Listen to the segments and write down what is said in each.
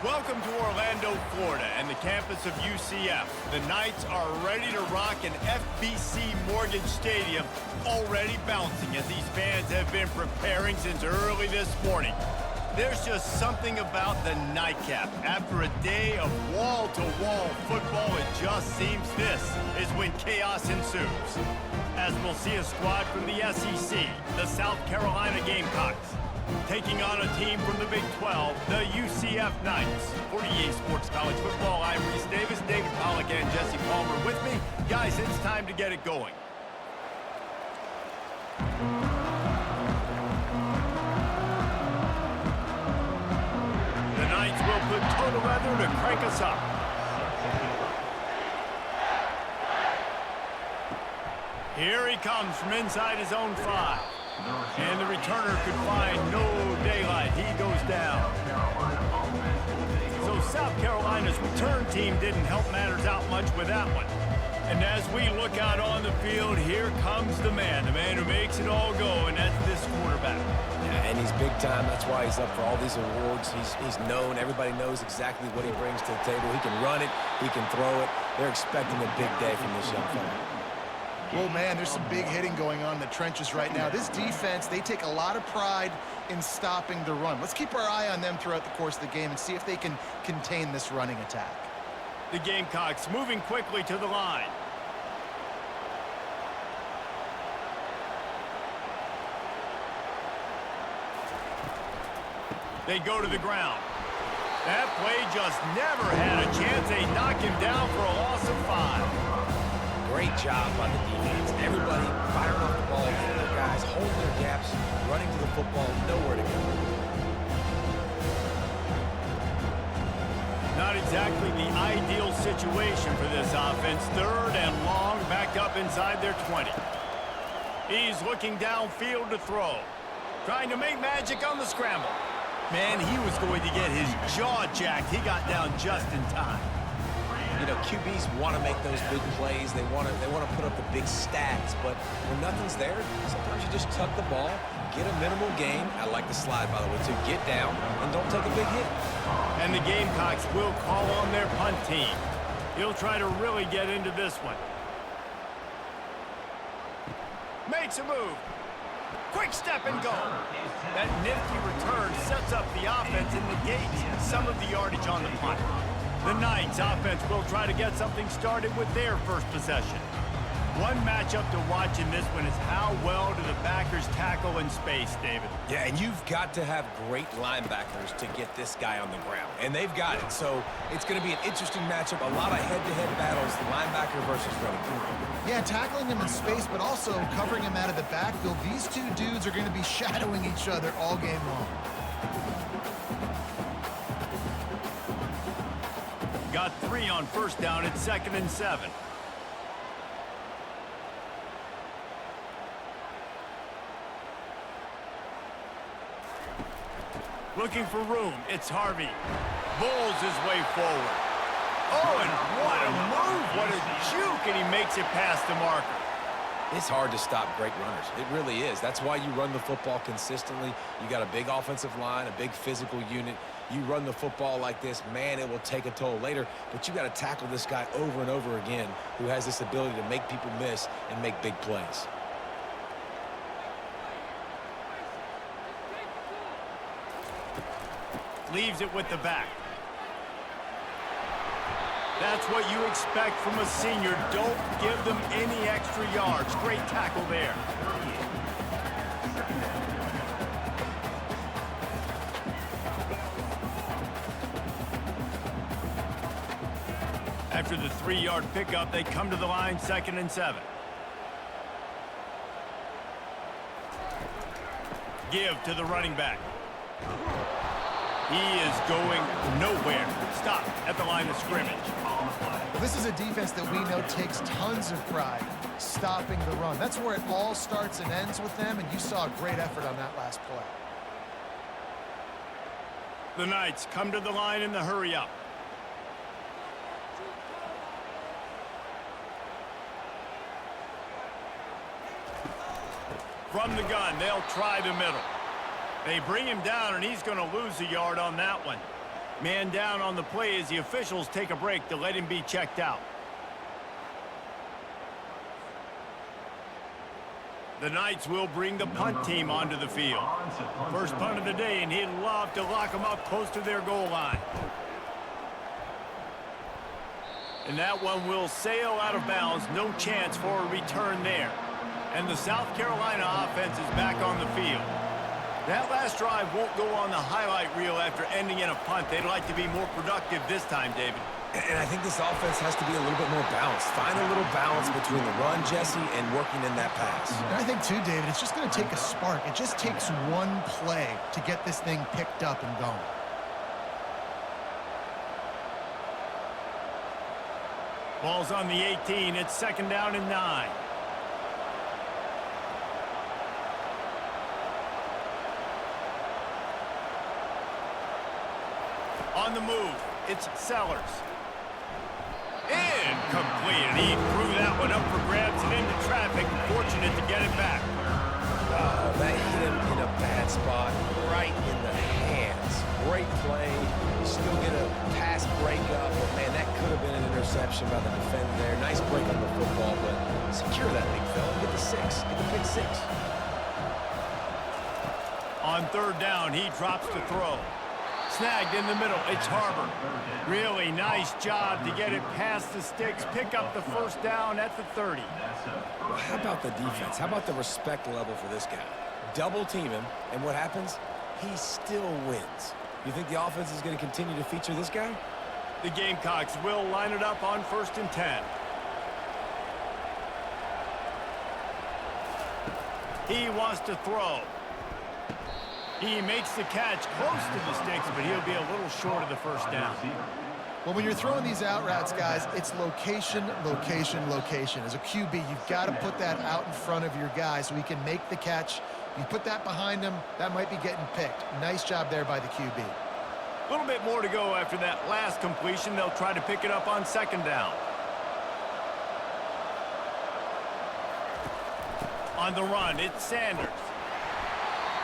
Welcome to Orlando, Florida, and the campus of UCF. The Knights are ready to rock an FBC Mortgage Stadium, already bouncing as these fans have been preparing since early this morning. There's just something about the nightcap. After a day of wall-to-wall football, it just seems this is when chaos ensues. As we'll see a squad from the SEC, the South Carolina Gamecocks, taking on a team from the Big 12, the UCF Knights. For EA Sports College Football, I'm Reese Davis, David Pollack, and Jesse Palmer with me. Guys, it's time to get it going. The Knights will put total leather to crank us up. Here he comes from inside his own 5. And the returner could find no daylight. He goes down. So South Carolina's return team didn't help matters out much with that one. And as we look out on the field, here comes the man who makes it all go, and that's this quarterback. Yeah, and he's big time. That's why he's up for all these awards. He's known. Everybody knows exactly what he brings to the table. He can run it. He can throw it. They're expecting a big day from this young fella. Well, man, there's some big hitting going on in the trenches right now. This defense, they take a lot of pride in stopping the run. Let's keep our eye on them throughout the course of the game and see if they can contain this running attack. The Gamecocks moving quickly to the line. They go to the ground. That play just never had a chance. They knock him down for a loss of 5. Great job by the defense. Everybody firing off the ball. Their guys holding their gaps, running to the football, nowhere to go. Not exactly the ideal situation for this offense. 3rd and long, back up inside their 20. He's looking downfield to throw. Trying to make magic on the scramble. Man, he was going to get his jaw jacked. He got down just in time. You know, QBs want to make those big plays. They want to put up the big stats. But when nothing's there, sometimes you just tuck the ball, get a minimal gain. I like the slide, by the way, too. Get down and don't take a big hit. And the Gamecocks will call on their punt team. He'll try to really get into this one. Makes a move. Quick step and go. That nifty return sets up the offense and negates some of the yardage on the punt. The Knights offense will try to get something started with their first possession. One matchup to watch in this one is how well do the backers tackle in space, David? Yeah, and you've got to have great linebackers to get this guy on the ground. And they've got it. So it's going to be an interesting matchup. A lot of head-to-head battles, linebacker versus running back. Yeah, tackling him in space, but also covering him out of the backfield. These two dudes are going to be shadowing each other all game long. Got 3 on first down at 2nd and 7. Looking for room. It's Harvey. Bowls his way forward. Oh, and what a move. What a juke, and he makes it past the marker. It's hard to stop great runners. It really is. That's why you run the football consistently. You got a big offensive line, a big physical unit. You run the football like this, man, it will take a toll later. But you got to tackle this guy over and over again who has this ability to make people miss and make big plays. Leaves it with the back. That's what you expect from a senior. Don't give them any extra yards. Great tackle there. After the 3-yard pickup, they come to the line, 2nd and 7. Give to the running back. He is going nowhere. Stop at the line of scrimmage. This is a defense that we know takes tons of pride stopping the run. That's where it all starts and ends with them, and you saw a great effort on that last play. The Knights come to the line in the hurry-up. From the gun, they'll try the middle. They bring him down, and he's going to lose a yard on that one. Man down on the play as the officials take a break to let him be checked out. The Knights will bring the punt team onto the field. First punt of the day, and he'd love to lock them up close to their goal line. And that one will sail out of bounds. No chance for a return there. And the South Carolina offense is back on the field. That last drive won't go on the highlight reel after ending in a punt. They'd like to be more productive this time, David. And I think this offense has to be a little bit more balanced. Find a little balance between the run, Jesse, and working in that pass. And I think, too, David, it's just going to take a spark. It just takes one play to get this thing picked up and going. Ball's on the 18. It's 2nd down and 9. On the move, it's Sellers. Incomplete, and he threw that one up for grabs and into traffic. Fortunate to get it back. That hit him in a bad spot, right in the hands. Great play. You still get a pass breakup, but man, that could have been an interception by the defender there. Nice break on the football, but secure that big fella. Get the 6. Get the big 6. On 3rd down, he drops to throw. Snagged in the middle. It's Harbor. Really nice job to get it past the sticks. Pick up the 1st down at the 30. Well, how about the defense? How about the respect level for this guy? Double team him, and what happens? He still wins. You think the offense is going to continue to feature this guy? The Gamecocks will line it up on 1st and 10. He wants to throw. He makes the catch close to the sticks, but he'll be a little short of the 1st down. Well, when you're throwing these out routes, guys, it's location, location, location. As a QB, you've got to put that out in front of your guy so he can make the catch. You put that behind him, that might be getting picked. Nice job there by the QB. A little bit more to go after that last completion. They'll try to pick it up on 2nd down. On the run, it's Sanders.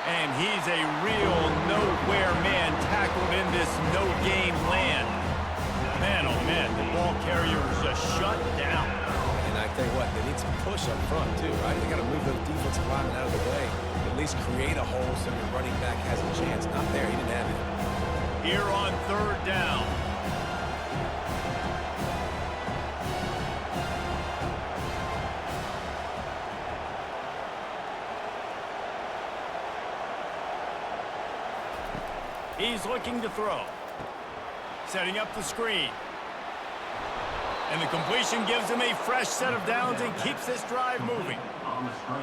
And he's a real nowhere man tackled in this no-game land. Man, oh man, the ball carrier is just shut down. And I tell you what, they need some push up front too, right? They got to move those defensive linemen out of the way. At least create a hole so your running back has a chance. Not there, he didn't have it. Here on 3rd down. He's looking to throw. Setting up the screen. And the completion gives him a fresh set of downs and keeps this drive moving.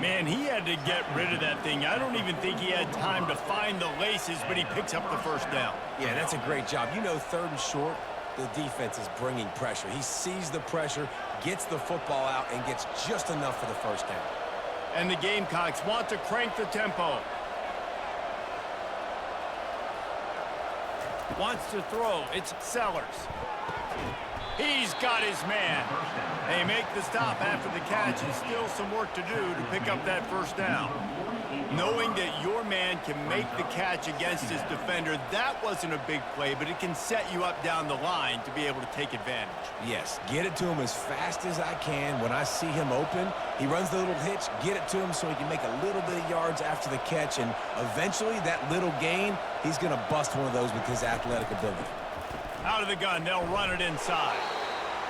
Man, he had to get rid of that thing. I don't even think he had time to find the laces, but he picks up the 1st down. Yeah, that's a great job. You know, 3rd and short, the defense is bringing pressure. He sees the pressure, gets the football out, and gets just enough for the 1st down. And the Gamecocks want to crank the tempo. Wants to throw. It's Sellers. He's got his man. They make the stop after the catch, and still some work to do to pick up that 1st down. Knowing that your man can make the catch against his defender, that wasn't a big play, but it can set you up down the line to be able to take advantage. Yes, get it to him as fast as I can. When I see him open, he runs the little hitch, get it to him so he can make a little bit of yards after the catch, and eventually that little gain, he's going to bust one of those with his athletic ability. Out of the gun, they'll run it inside.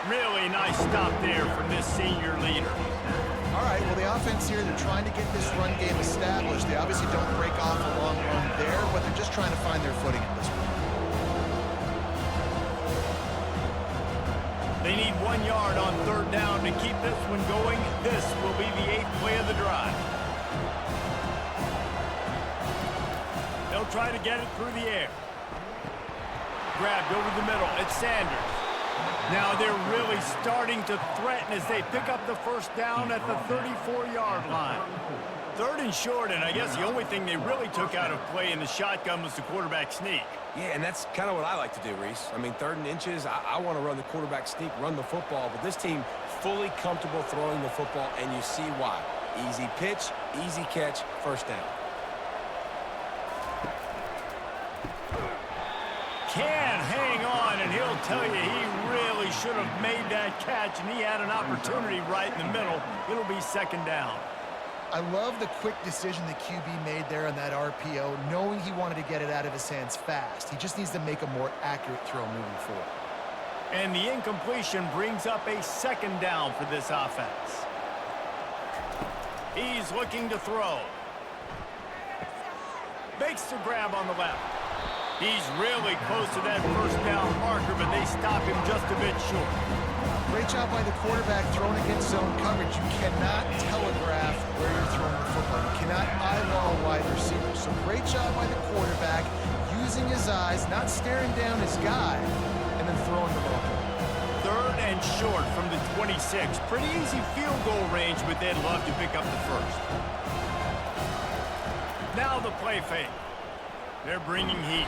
Really nice stop there from this senior leader. All right, well, the offense here, they're trying to get this run game established. They obviously don't break off a long run there, but they're just trying to find their footing at this point. They need 1 yard on 3rd down to keep this one going. This will be the 8th play of the drive. They'll try to get it through the air. Grabbed over the middle. It's Sanders. Now they're really starting to threaten as they pick up the 1st down at the 34-yard line. 3rd and short, and I guess the only thing they really took out of play in the shotgun was the quarterback sneak. Yeah, and that's kind of what I like to do, Reese. I mean, 3rd and inches, I want to run the quarterback sneak, run the football, but this team fully comfortable throwing the football, and you see why. Easy pitch, easy catch, 1st down. Can't and he'll tell you he really should have made that catch, and he had an opportunity right in the middle. It'll be second down. I love the quick decision the QB made there on that RPO, knowing he wanted to get it out of his hands fast. He just needs to make a more accurate throw moving forward. And the incompletion brings up a second down for this offense. He's looking to throw. Makes the grab on the left. He's really close to that first down marker, but they stop him just a bit short. Great job by the quarterback throwing against zone coverage. You cannot telegraph where you're throwing the football. You cannot eyeball a wide receiver. So great job by the quarterback using his eyes, not staring down his guy, and then throwing the ball. Third and short from the 26. Pretty easy field goal range, but they'd love to pick up the first. Now the play fake. They're bringing heat.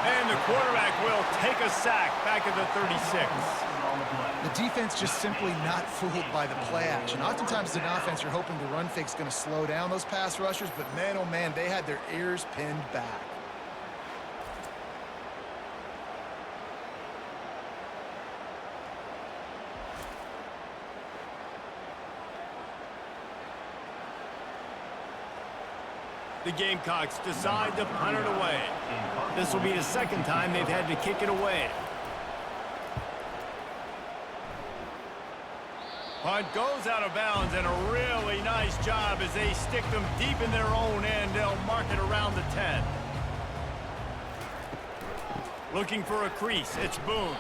And the quarterback will take a sack back at the 36. The defense just simply not fooled by the play action. Oftentimes, as an offense, you're hoping the run fake's going to slow down those pass rushers, but man, oh man, they had their ears pinned back. The Gamecocks decide to punt it away. This will be the second time they've had to kick it away. Punt goes out of bounds, and a really nice job as they stick them deep in their own end. They'll mark it around the 10. Looking for a crease. It's Boone.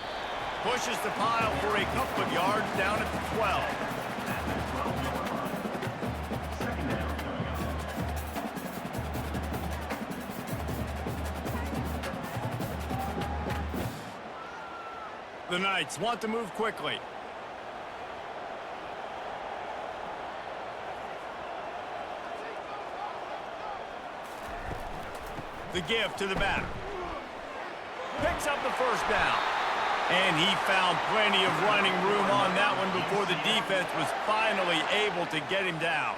Pushes the pile for a couple of yards down at the 12. The Knights want to move quickly. The give to the back. Picks up the first down. And he found plenty of running room on that one before the defense was finally able to get him down.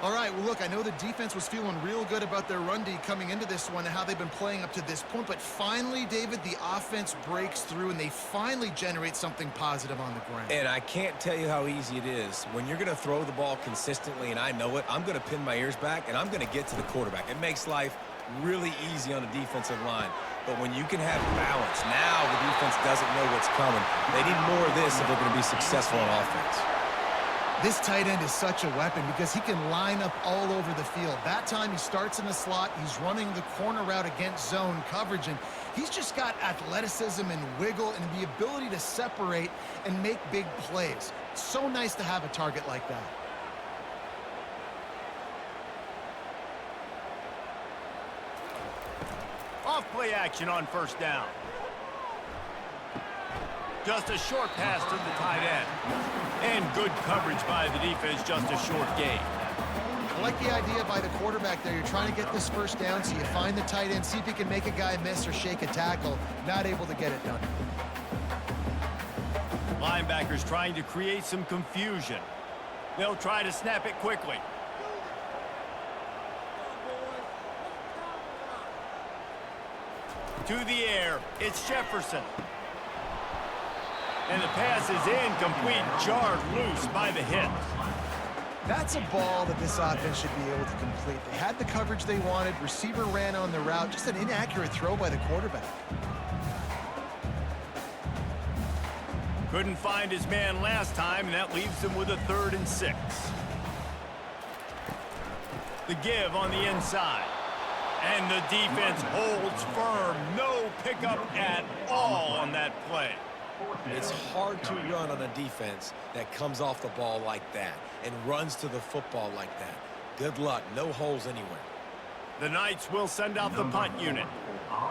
All right, well, look, I know the defense was feeling real good about their run D coming into this one and how they've been playing up to this point, but finally, David, the offense breaks through and they finally generate something positive on the ground. And I can't tell you how easy it is. When you're going to throw the ball consistently, and I know it, I'm going to pin my ears back, and I'm going to get to the quarterback. It makes life really easy on the defensive line. But when you can have balance, now the defense doesn't know what's coming. They need more of this if they're going to be successful on offense. This tight end is such a weapon because he can line up all over the field. That time he starts in the slot, he's running the corner route against zone coverage, and he's just got athleticism and wiggle and the ability to separate and make big plays. It's so nice to have a target like that. Off play action on first down. Just a short pass to the tight end. And good coverage by the defense, just a short gain. I like the idea by the quarterback there. You're trying to get this first down, so you find the tight end, see if he can make a guy miss or shake a tackle. Not able to get it done. Linebackers trying to create some confusion. They'll try to snap it quickly. To the air, it's Jefferson. And the pass is incomplete, jarred loose by the hit. That's a ball that this offense should be able to complete. They had the coverage they wanted. Receiver ran on the route. Just an inaccurate throw by the quarterback. Couldn't find his man last time, and that leaves him with a 3rd and 6. The give on the inside. And the defense holds firm. No pickup at all on that play. It's hard to run on a defense that comes off the ball like that and runs to the football like that. Good luck. No holes anywhere. The Knights will send out the punt unit.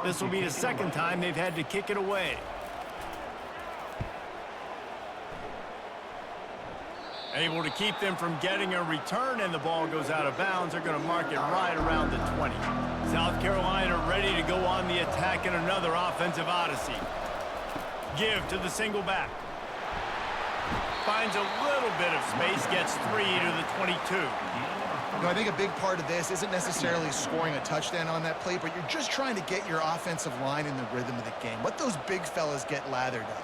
This will be the second time they've had to kick it away. Able to keep them from getting a return, and the ball goes out of bounds. They're going to mark it right around the 20. South Carolina ready to go on the attack in another offensive odyssey. Give to the single back. Finds a little bit of space, gets 3 to the 22. You know, I think a big part of this isn't necessarily scoring a touchdown on that play, but you're just trying to get your offensive line in the rhythm of the game. Let those big fellas get lathered up.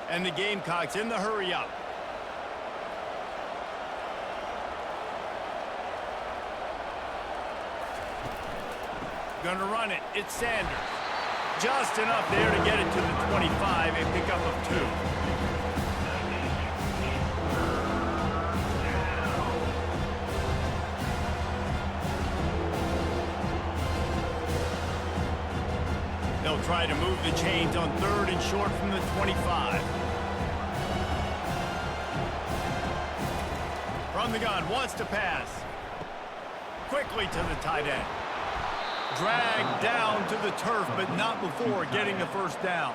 And the Gamecocks in the hurry up. Gonna run it. It's Sanders. Just enough there to get it to the 25, a pickup of 2. They'll try to move the chains on 3rd and short from the 25. From the gun, wants to pass. Quickly to the tight end. Dragged down to the turf, but not before getting the first down.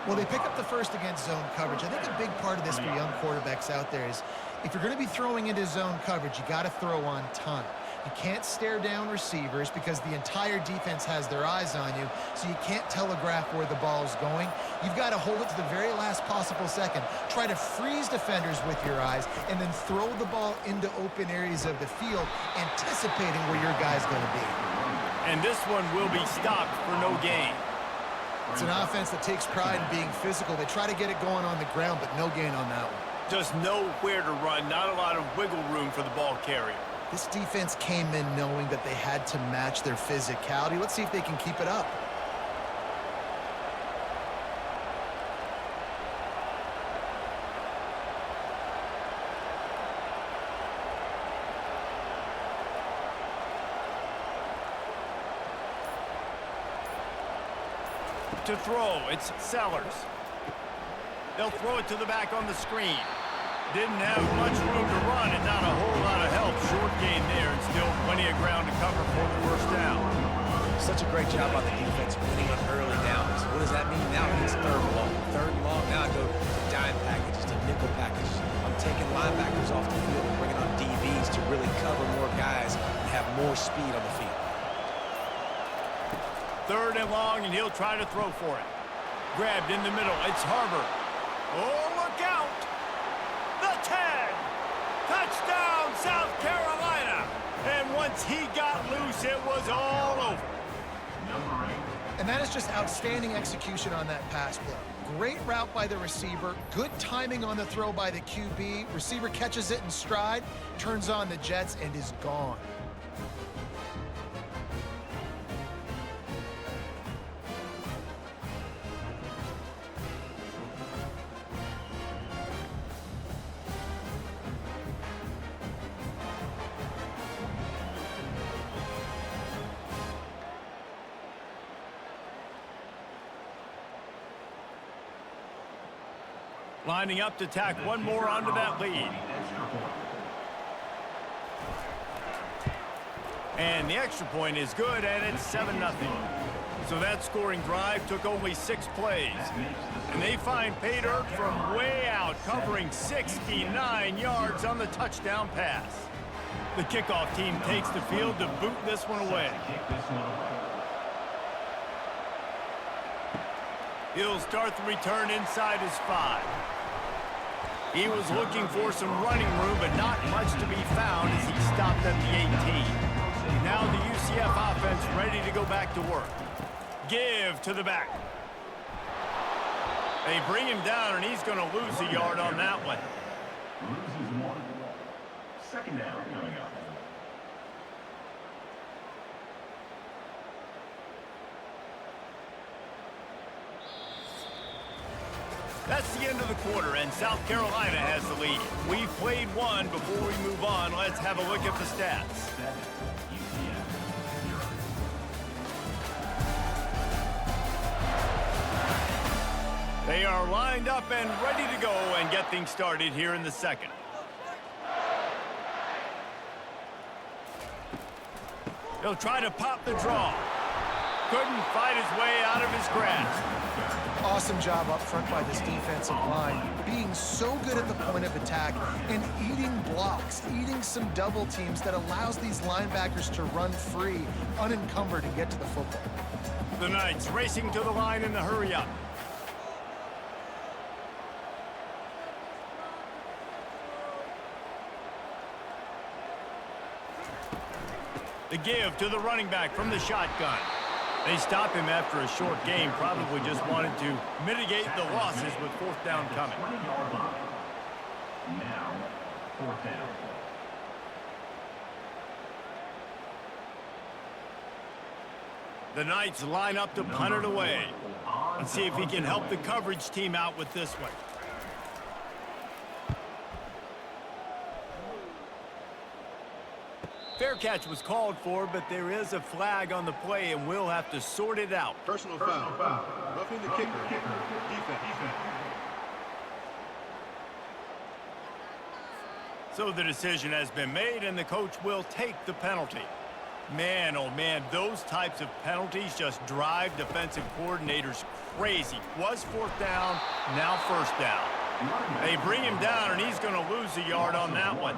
Well, they pick up the first against zone coverage. I think a big part of this for young quarterbacks out there is if you're going to be throwing into zone coverage, you got to throw on time. You can't stare down receivers because the entire defense has their eyes on you, so you can't telegraph where the ball is going. You've got to hold it to the very last possible second. Try to freeze defenders with your eyes, and then throw the ball into open areas of the field, anticipating where your guy's going to be. And this one will be stopped for no gain. It's an offense that takes pride in being physical. They try to get it going on the ground, but no gain on that one. Just nowhere to run, not a lot of wiggle room for the ball carrier. This defense came in knowing that they had to match their physicality. Let's see if they can keep it up. To throw, it's Sellers. They'll throw it to the back on the screen. Didn't have much room to run and not a whole lot of help. Short gain there and still plenty of ground to cover for the first down. Such a great job by the defense winning on early downs. What does that mean now? It's 3rd and long. 3rd and long, now I go to dime packages, to nickel package. I'm taking linebackers off the field and bringing on DBs to really cover more guys and have more speed on the field. 3rd and long, and he'll try to throw for it. Grabbed in the middle. It's Harbor. Oh, look out! The 10! Touchdown, South Carolina! And once he got loose, it was all over. And that is just outstanding execution on that pass play. Great route by the receiver. Good timing on the throw by the QB. Receiver catches it in stride, turns on the jets, and is gone. Lining up to tack one more onto that lead. And the extra point is good, and it's 7-0. So that scoring drive took only 6 plays. And they find pay dirt from way out, covering 69 yards on the touchdown pass. The kickoff team takes the field to boot this one away. He'll start the return inside his 5. He was looking for some running room, but not much to be found as he stopped at the 18. Now the UCF offense ready to go back to work. Give to the back. They bring him down, and he's going to lose a yard on that one. Loses 1. 2nd down coming up. That's the end of the quarter, and South Carolina has the lead. We've played one. Before we move on, let's have a look at the stats. They are lined up and ready to go and get things started here in the second. He'll try to pop the draw. Couldn't fight his way out of his grasp. Awesome job up front by this defensive line, being so good at the point of attack and eating blocks, eating some double teams that allows these linebackers to run free, unencumbered, and get to the football. The Knights racing to the line in the hurry up. The give to the running back from the shotgun. They stop him after a short game, probably just wanted to mitigate the losses with fourth down coming. Now, fourth down. The Knights line up to punt it away. Let's see if he can help the coverage team out with this one. Fair catch was called for, but there is a flag on the play, and we'll have to sort it out. Personal foul. Roughing the kicker. Defense. So the decision has been made, and the coach will take the penalty. Man, oh man, those types of penalties just drive defensive coordinators crazy. Was fourth down, now first down. They bring him down, and he's going to lose a yard on that one.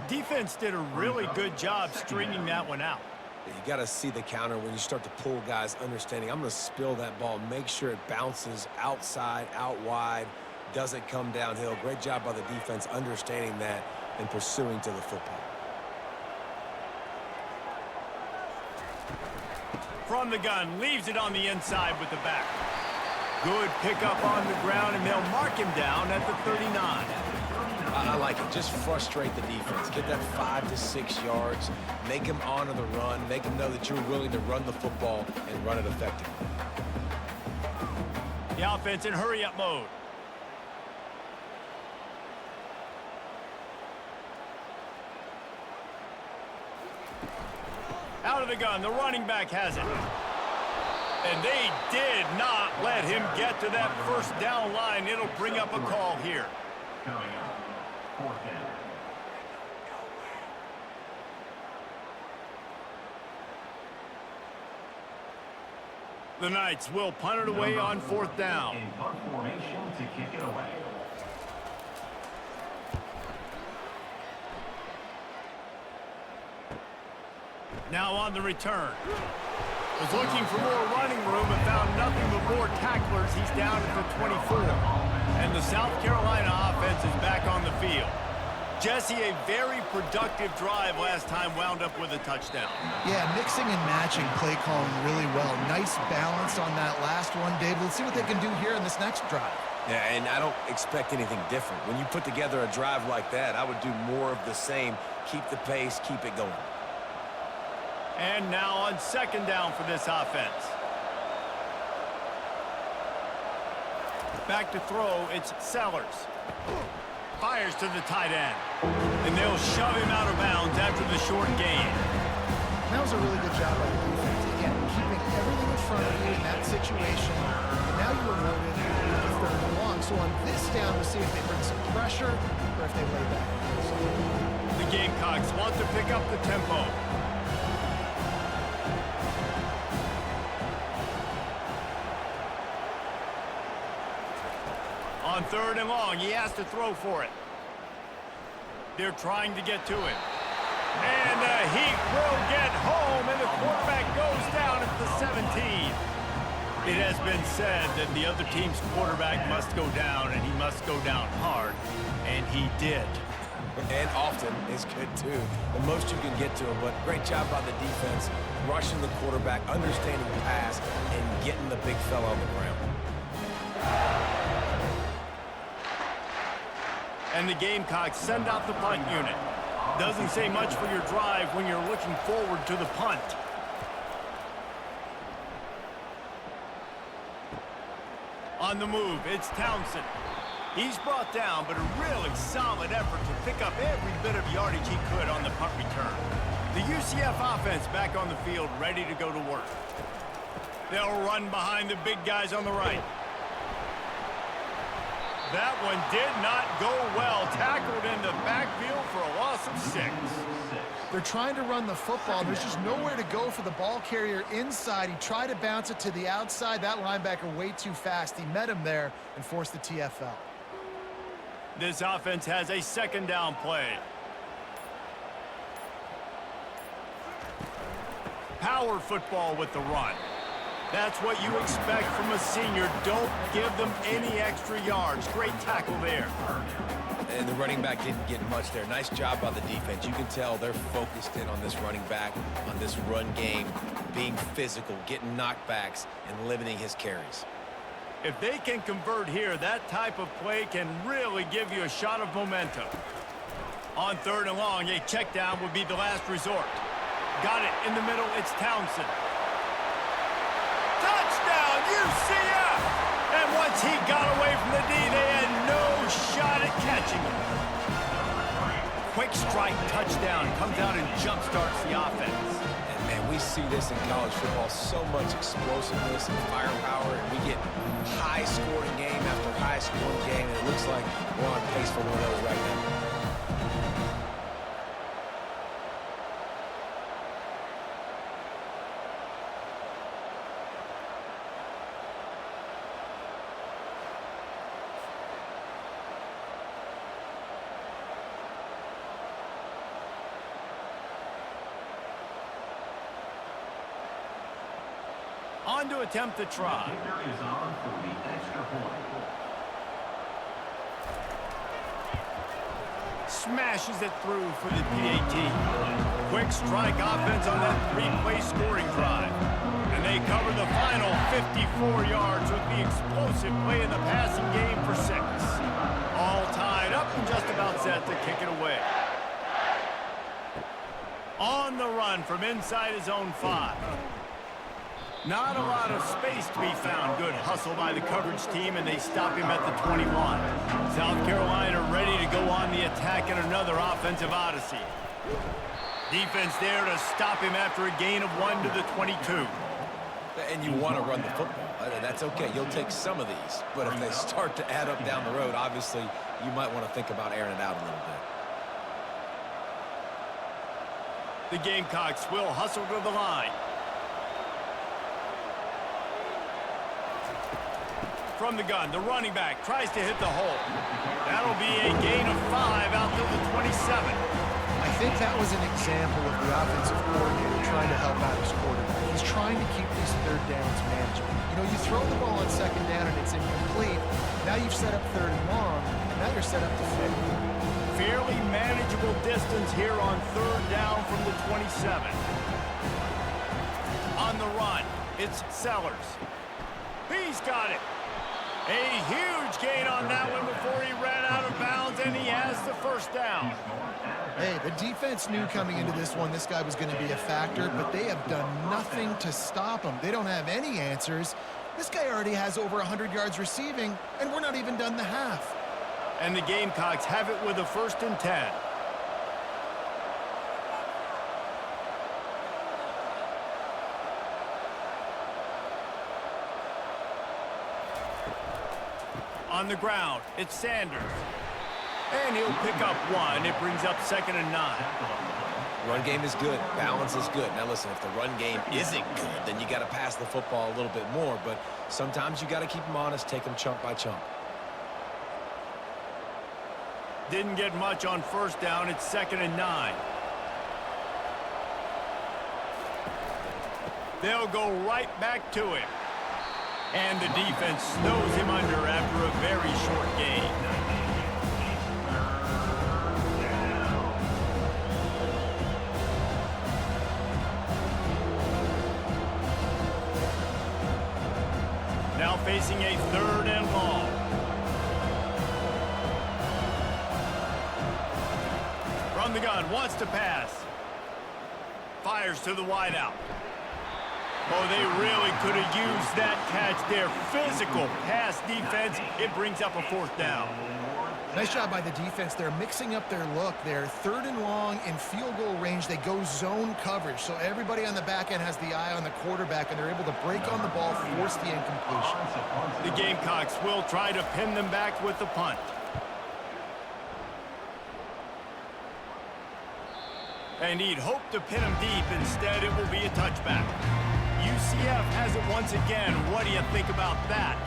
Defense did a really good job stringing that one out. You got to see the counter when you start to pull guys, understanding I'm going to spill that ball, make sure it bounces outside, out wide, doesn't come downhill. Great job by the defense understanding that and pursuing to the football. From the gun, leaves it on the inside with the back. Good pickup on the ground, and they'll mark him down at the 39. I like it. Just frustrate the defense. Get that 5 to 6 yards. Make them honor the run. Make them know that you're willing to run the football and run it effectively. The offense in hurry-up mode. Out of the gun, the running back has it. And they did not let him get to that first down line. It'll bring up a call here. Coming up, fourth down. The Knights will punt it away on fourth down. In punt formation to kick it away. Now on the return. Was looking for more running room and found nothing but more tacklers. He's down at the 24. And the South Carolina offense is back on the field. Jesse, a very productive drive last time, wound up with a touchdown. Yeah, mixing and matching play calling really well. Nice balance on that last one, Dave. Let's see what they can do here in this next drive. Yeah, and I don't expect anything different. When you put together a drive like that, I would do more of the same. Keep the pace, keep it going. And now on second down for this offense. Back to throw, it's Sellers. Fires to the tight end. And they'll shove him out of bounds after the short gain. That was a really good job by the defense. Again, keeping everything in front of you in that situation. Now you're rewarded with third and long. So on this down, we'll see if they bring some pressure or if they lay back. The Gamecocks want to pick up the tempo. On third and long, he has to throw for it. They're trying to get to him. And he will get home, and the quarterback goes down at the 17. It has been said that the other team's quarterback must go down, and he must go down hard, and he did. And often is good, too. The most you can get to him, but great job by the defense, rushing the quarterback, understanding the pass, and getting the big fella on the ground. And the Gamecocks send out the punt unit. Doesn't say much for your drive when you're looking forward to the punt. On the move, it's Townsend. He's brought down, but a really solid effort to pick up every bit of yardage he could on the punt return. The UCF offense back on the field, ready to go to work. They'll run behind the big guys on the right. That one did not go well. Tackled in the backfield for a loss of 6. They're trying to run the football. There's just nowhere to go for the ball carrier inside. He tried to bounce it to the outside. That linebacker way too fast. He met him there and forced the TFL. This offense has a second down play. Power football with the run. That's what you expect from a senior. Don't give them any extra yards. Great tackle there. And the running back didn't get much there. Nice job by the defense. You can tell they're focused in on this running back, on this run game, being physical, getting knockbacks, and limiting his carries. If they can convert here, that type of play can really give you a shot of momentum. On 3rd and long, a check down would be the last resort. Got it in the middle. It's Townsend. Touchdown, UCF! And once he got away from the D, they had no shot at catching him. Quick strike touchdown comes out and jump-starts the offense. And, man, we see this in college football, so much explosiveness and firepower, and we get high-scoring game after high-scoring game, and it looks like we're on pace for one of those right now. On to attempt the try. Kicker is on for the extra point. Smashes it through for the PAT. Quick strike offense on that 3-play scoring drive. And they cover the final 54 yards with the explosive play in the passing game for 6. All tied up and just about set to kick it away. On the run from inside his own 5. Not a lot of space to be found. Good hustle by the coverage team, and they stop him at the 21. South Carolina ready to go on the attack in another offensive odyssey. Defense there to stop him after a gain of 1 to the 22. And you want to run the football. That's okay. You'll take some of these. But if they start to add up down the road, obviously, you might want to think about airing it out a little bit. The Gamecocks will hustle to the line. From the gun, the running back tries to hit the hole. That'll be a gain of 5 out to the 27. I think that was an example of the offensive coordinator trying to help out his quarterback. He's trying to keep these 3rd downs manageable. You know, you throw the ball on 2nd down and it's incomplete. Now you've set up 3rd and long, and now you're set up to 5th. Fairly manageable distance here on 3rd down from the 27. On the run, it's Sellers. He's got it. A huge gain on that one before he ran out of bounds, and he has the 1st down. Hey, the defense knew coming into this one this guy was going to be a factor, but they have done nothing to stop him. They don't have any answers. This guy already has over 100 yards receiving, and we're not even done the half. And the Gamecocks have it with a 1st and 10. On the ground, it's Sanders. And he'll pick up 1. It brings up 2nd and 9. Run game is good. Balance is good. Now, listen, if the run game isn't good, then you got to pass the football a little bit more. But sometimes you got to keep them honest, take them chunk by chunk. Didn't get much on 1st down. It's 2nd and 9. They'll go right back to him. And the defense snows him under after a very short gain. Now facing a 3rd and long. From the gun, wants to pass. Fires to the wideout. Oh, they really could have used that catch there. Physical pass defense. It brings up a 4th down. Nice job by the defense. They're mixing up their look. They're 3rd and long in field goal range. They go zone coverage. So everybody on the back end has the eye on the quarterback, and they're able to break on the ball, force the incompletion. The Gamecocks will try to pin them back with the punt. And he'd hoped to pin him deep. Instead, it will be a touchback. UCF has it once again. What do you think about that?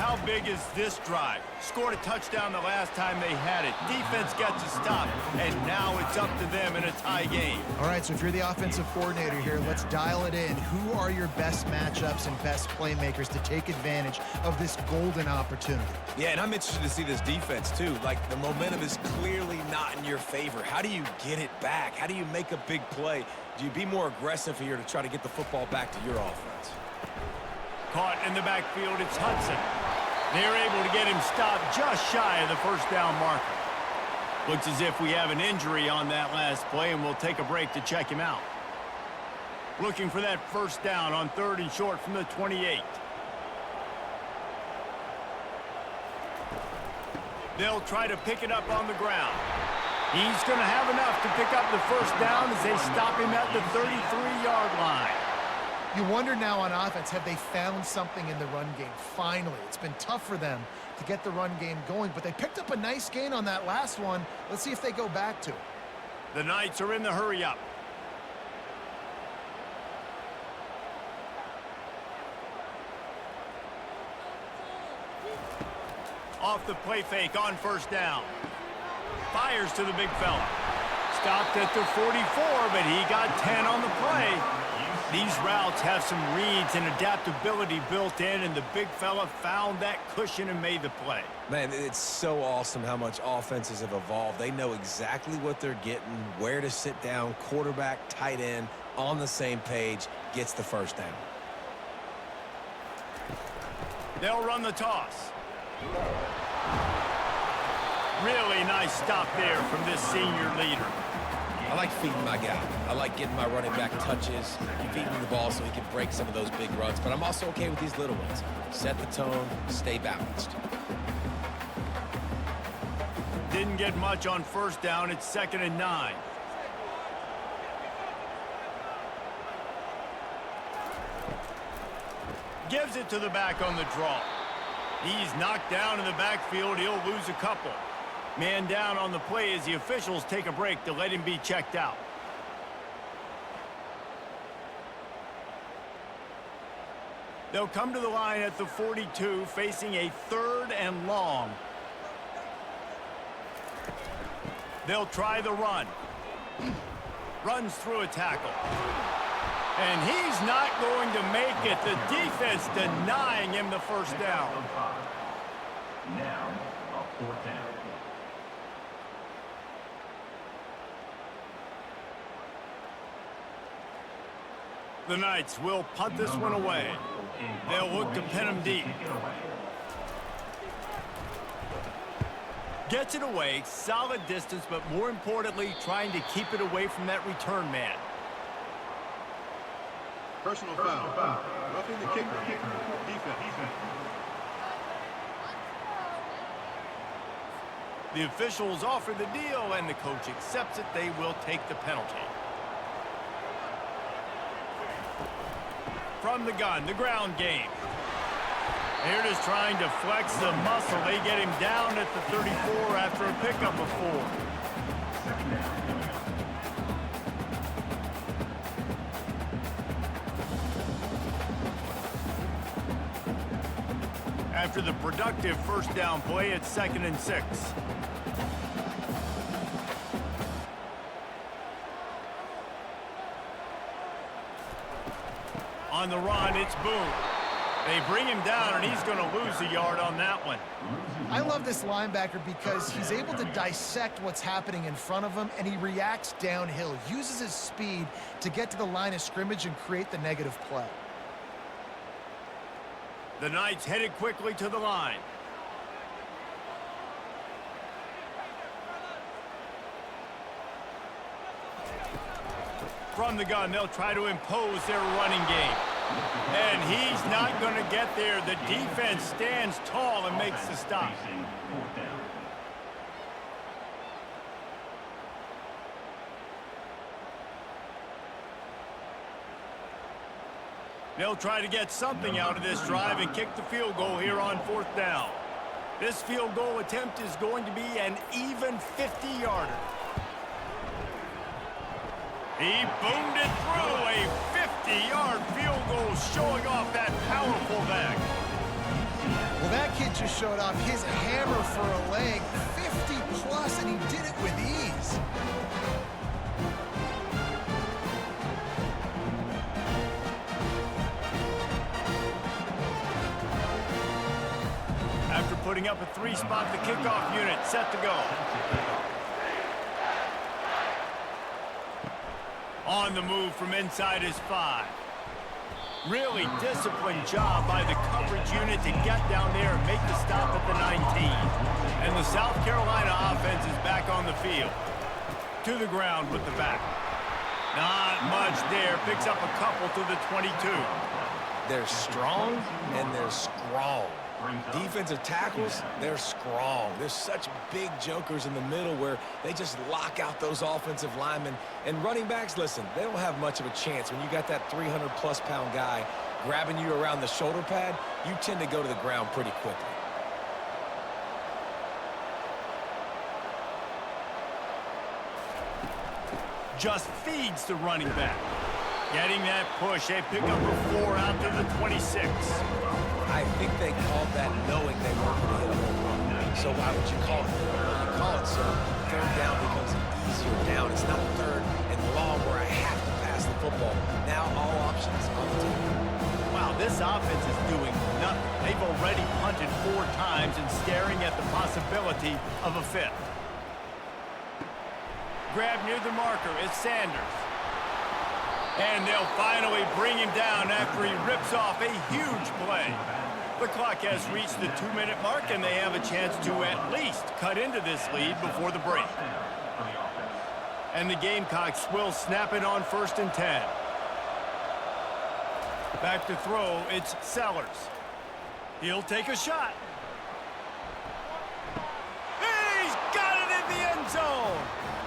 How big is this drive? Scored a touchdown the last time they had it. Defense gets a stop, and now it's up to them in a tie game. All right, so if you're the offensive coordinator here, let's dial it in. Who are your best matchups and best playmakers to take advantage of this golden opportunity? Yeah, and I'm interested to see this defense, too. Like, the momentum is clearly not in your favor. How do you get it back? How do you make a big play? Do you be more aggressive here to try to get the football back to your offense? Caught in the backfield, it's Hudson. They're able to get him stopped just shy of the first down marker. Looks as if we have an injury on that last play, and we'll take a break to check him out. Looking for that first down on 3rd and short from the 28. They'll try to pick it up on the ground. He's going to have enough to pick up the first down as they stop him at the 33-yard line. You wonder now on offense, have they found something in the run game? Finally, it's been tough for them to get the run game going, but they picked up a nice gain on that last one. Let's see if they go back to it. The Knights are in the hurry-up. Off the play fake on first down. Fires to the big fella. Stopped at the 44, but he got 10 on the play. These routes have some reads and adaptability built in, and the big fella found that cushion and made the play. Man, it's so awesome how much offenses have evolved. They know exactly what they're getting, where to sit down, quarterback, tight end, on the same page, gets the first down. They'll run the toss. Really nice stop there from this senior leader. I like feeding my guy. I like getting my running back touches, feeding him the ball so he can break some of those big runs. But I'm also okay with these little ones. Set the tone, stay balanced. Didn't get much on first down. It's 2nd and 9. Gives it to the back on the draw. He's knocked down in the backfield. He'll lose a couple. Man down on the play as the officials take a break to let him be checked out. They'll come to the line at the 42, facing a 3rd and long. They'll try the run. Runs through a tackle. And he's not going to make it. The defense denying him the first down. Now, a 4th down. The Knights will punt this one away. They'll look to pin him deep. Gets it away, solid distance, but more importantly, trying to keep it away from that return man. Personal foul. Roughing the kicker. Defense. The officials offer the deal, and the coach accepts it. They will take the penalty. From the gun, the ground game. They're just trying to flex the muscle. They get him down at the 34 after a pickup of 4. After the productive first down play, it's 2nd and 6. On the run, it's Boone. They bring him down, and he's going to lose a yard on that one. I love this linebacker because he's able to dissect what's happening in front of him, and he reacts downhill, uses his speed to get to the line of scrimmage and create the negative play. The Knights headed quickly to the line. From the gun, they'll try to impose their running game. And he's not going to get there. The defense stands tall and makes the stop. They'll try to get something out of this drive and kick the field goal here on 4th down. This field goal attempt is going to be an even 50-yarder. He boomed it through, a 50-yard field goal showing off that powerful back. Well, that just showed off his hammer for a leg, 50 plus, and he did it with ease. After putting up a three-spot, the kickoff unit set to go. On the move from inside his 5. Really disciplined job by the coverage unit to get down there and make the stop at the 19. And the South Carolina offense is back on the field. To the ground with the back. Not much there. Picks up a couple to the 22. They're strong and they're strong. Defensive tackles, they're strong. There's such big jokers in the middle where they just lock out those offensive linemen. And running backs, listen, they don't have much of a chance. When you got that 300-plus pound guy grabbing you around the shoulder pad, you tend to go to the ground pretty quickly. Just feeds the running back. Getting that push. They pick up a 4 out to the 26. I think they called that knowing they weren't going to hit a home run. So why would you call it third? You call it so third down becomes an easier down. It's not third and long where I have to pass the football. Now all options on the table. Wow, this offense is doing nothing. They've already punted 4 times and staring at the possibility of a 5th. Grab near the marker is Sanders. And they'll finally bring him down after he rips off a huge play. The clock has reached the 2-minute mark, and they have a chance to at least cut into this lead before the break. And the Gamecocks will snap it on 1st and 10. Back to throw, it's Sellers. He'll take a shot. He's got it in the end zone.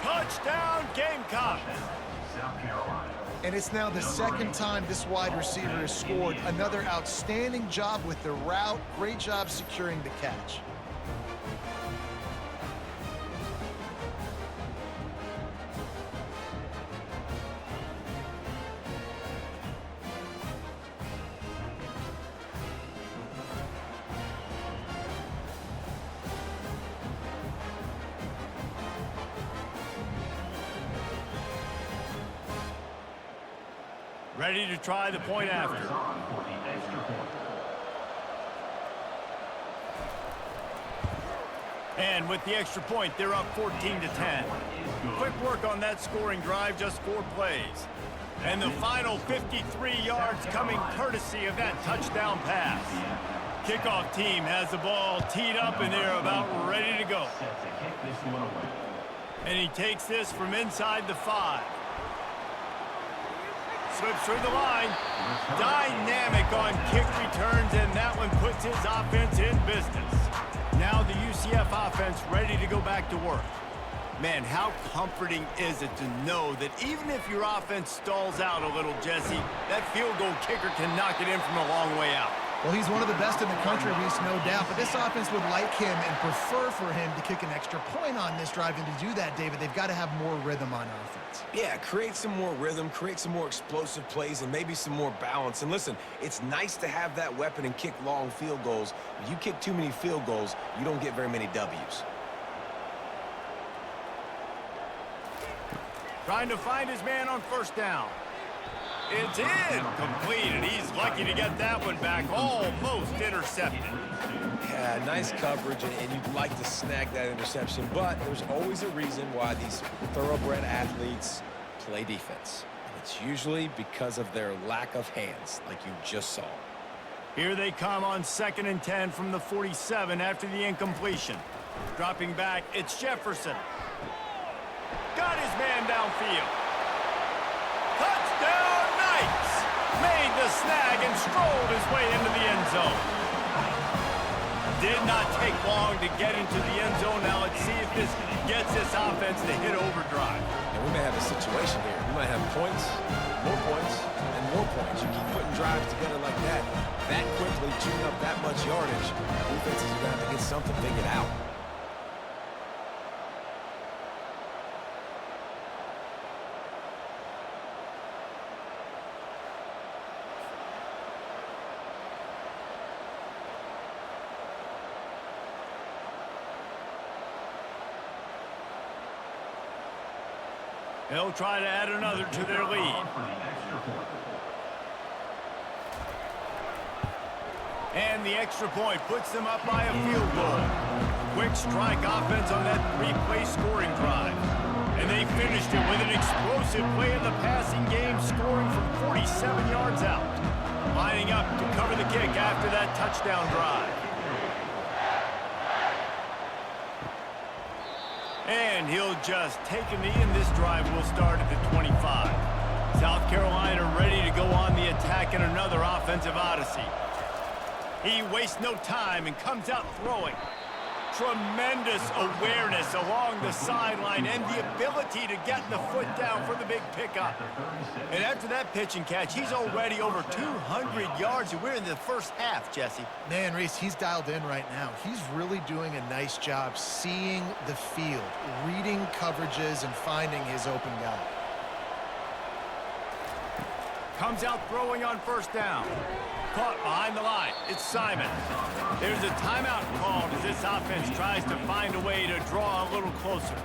Touchdown, Gamecocks. South Carolina. And it's now the 2nd time this wide receiver has scored. Another outstanding job with the route. Great job securing the catch. Ready to try the point after. And with the extra point, they're up 14-10. Quick work on that scoring drive, just 4 plays. And the final 53 yards coming courtesy of that touchdown pass. Kickoff team has the ball teed up, and they're about ready to go. And he takes this from inside the 5. Slips through the line. Dynamic on kick returns, and that one puts his offense in business. Now the UCF offense ready to go back to work. Man, how comforting is it to know that even if your offense stalls out a little, Jesse, that field goal kicker can knock it in from a long way out. Well, he's one of the best in the country, Reese, no doubt. But this offense would like him and prefer for him to kick an extra point on this drive. And to do that, David, they've got to have more rhythm on offense. Yeah, create some more rhythm, create some more explosive plays, and maybe some more balance. And listen, it's nice to have that weapon and kick long field goals. If you kick too many field goals, you don't get very many W's. Trying to find his man on 1st down. It's in, completed. He's lucky to get that one back, almost intercepted. Yeah, nice coverage, and you'd like to snag that interception, but there's always a reason why these thoroughbred athletes play defense. And it's usually because of their lack of hands, like you just saw. Here they come on 2nd and 10 from the 47 after the incompletion. Dropping back, it's Jefferson. Got his man downfield. Touchdown, Knights! Made the snag and strolled his way into the end zone. Did not take long to get into the end zone. Now let's see if this gets this offense to hit overdrive. And we may have a situation here. We might have points, and more points. You keep putting drives together like that quickly, chewing up that much yardage, defenses are going to have to get something figured out. They'll try to add another to their lead. And the extra point puts them up by a field goal. Quick strike offense on that three-play scoring drive. And they finished it with an explosive play in the passing game, scoring from 47 yards out. Lining up to cover the kick after that touchdown drive. And he'll just take a knee, and this drive will start at the 25. South Carolina ready to go on the attack in another offensive odyssey. He wastes no time and comes out throwing. Tremendous awareness along the sideline and the ability to get the foot down for the big pickup. And after that pitch and catch, he's already over 200 yards, and we're in the first half, Jesse. Man, Reese, he's dialed in right now. He's really doing a nice job seeing the field, reading coverages, and finding his open guy. Comes out throwing on first down. Caught behind the line. It's Simon. There's a timeout called as this offense tries to find a way to draw a little closer.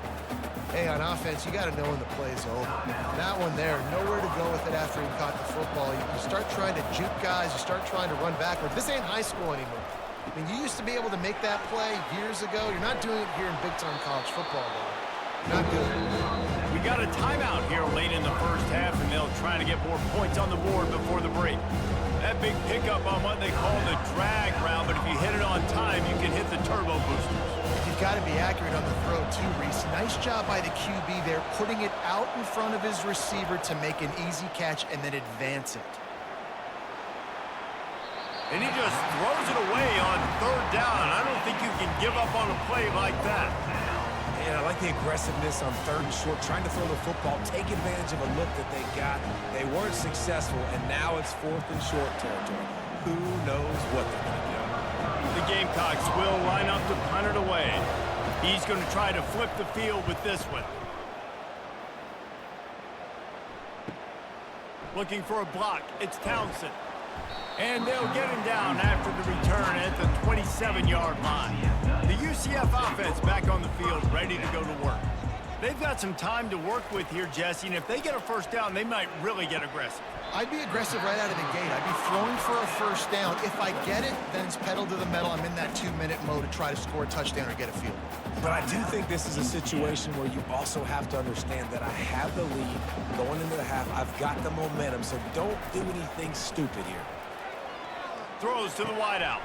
Hey, on offense, you got to know when the play's over. That one there, nowhere to go with it after he caught the football. You start trying to juke guys. You start trying to run backward. This ain't high school anymore. I mean, you used to be able to make that play years ago. You're not doing it here in big-time college football, though. Not good. We got a timeout here late in the first half, and they'll try to get more points on the board before the break. That big pickup on what they call the drag route, but if you hit it on time, you can hit the turbo boosters. You've got to be accurate on the throw, too, Reese. Nice job by the QB there, putting it out in front of his receiver to make an easy catch and then advance it. And he just throws it away on third down. I don't think you can give up on a play like that. And I like the aggressiveness on third and short, trying to throw the football, take advantage of a look that they got. They weren't successful, and now it's fourth and short territory. Who knows what they're going to do? The Gamecocks will line up to punt it away. He's going to try to flip the field with this one. Looking for a block. It's Townsend. And they'll get him down after the return at the 27-yard line. The UCF offense back on the field, ready to go to work. They've got some time to work with here, Jesse, and if they get a first down, they might really get aggressive. I'd be aggressive right out of the gate. I'd be throwing for a first down. If I get it, then it's pedal to the metal. I'm in that 2-minute mode to try to score a touchdown or get a field. But I do think this is a situation where you also have to understand that I have the lead going into the half. I've got the momentum, so don't do anything stupid here. Throws to the wideout.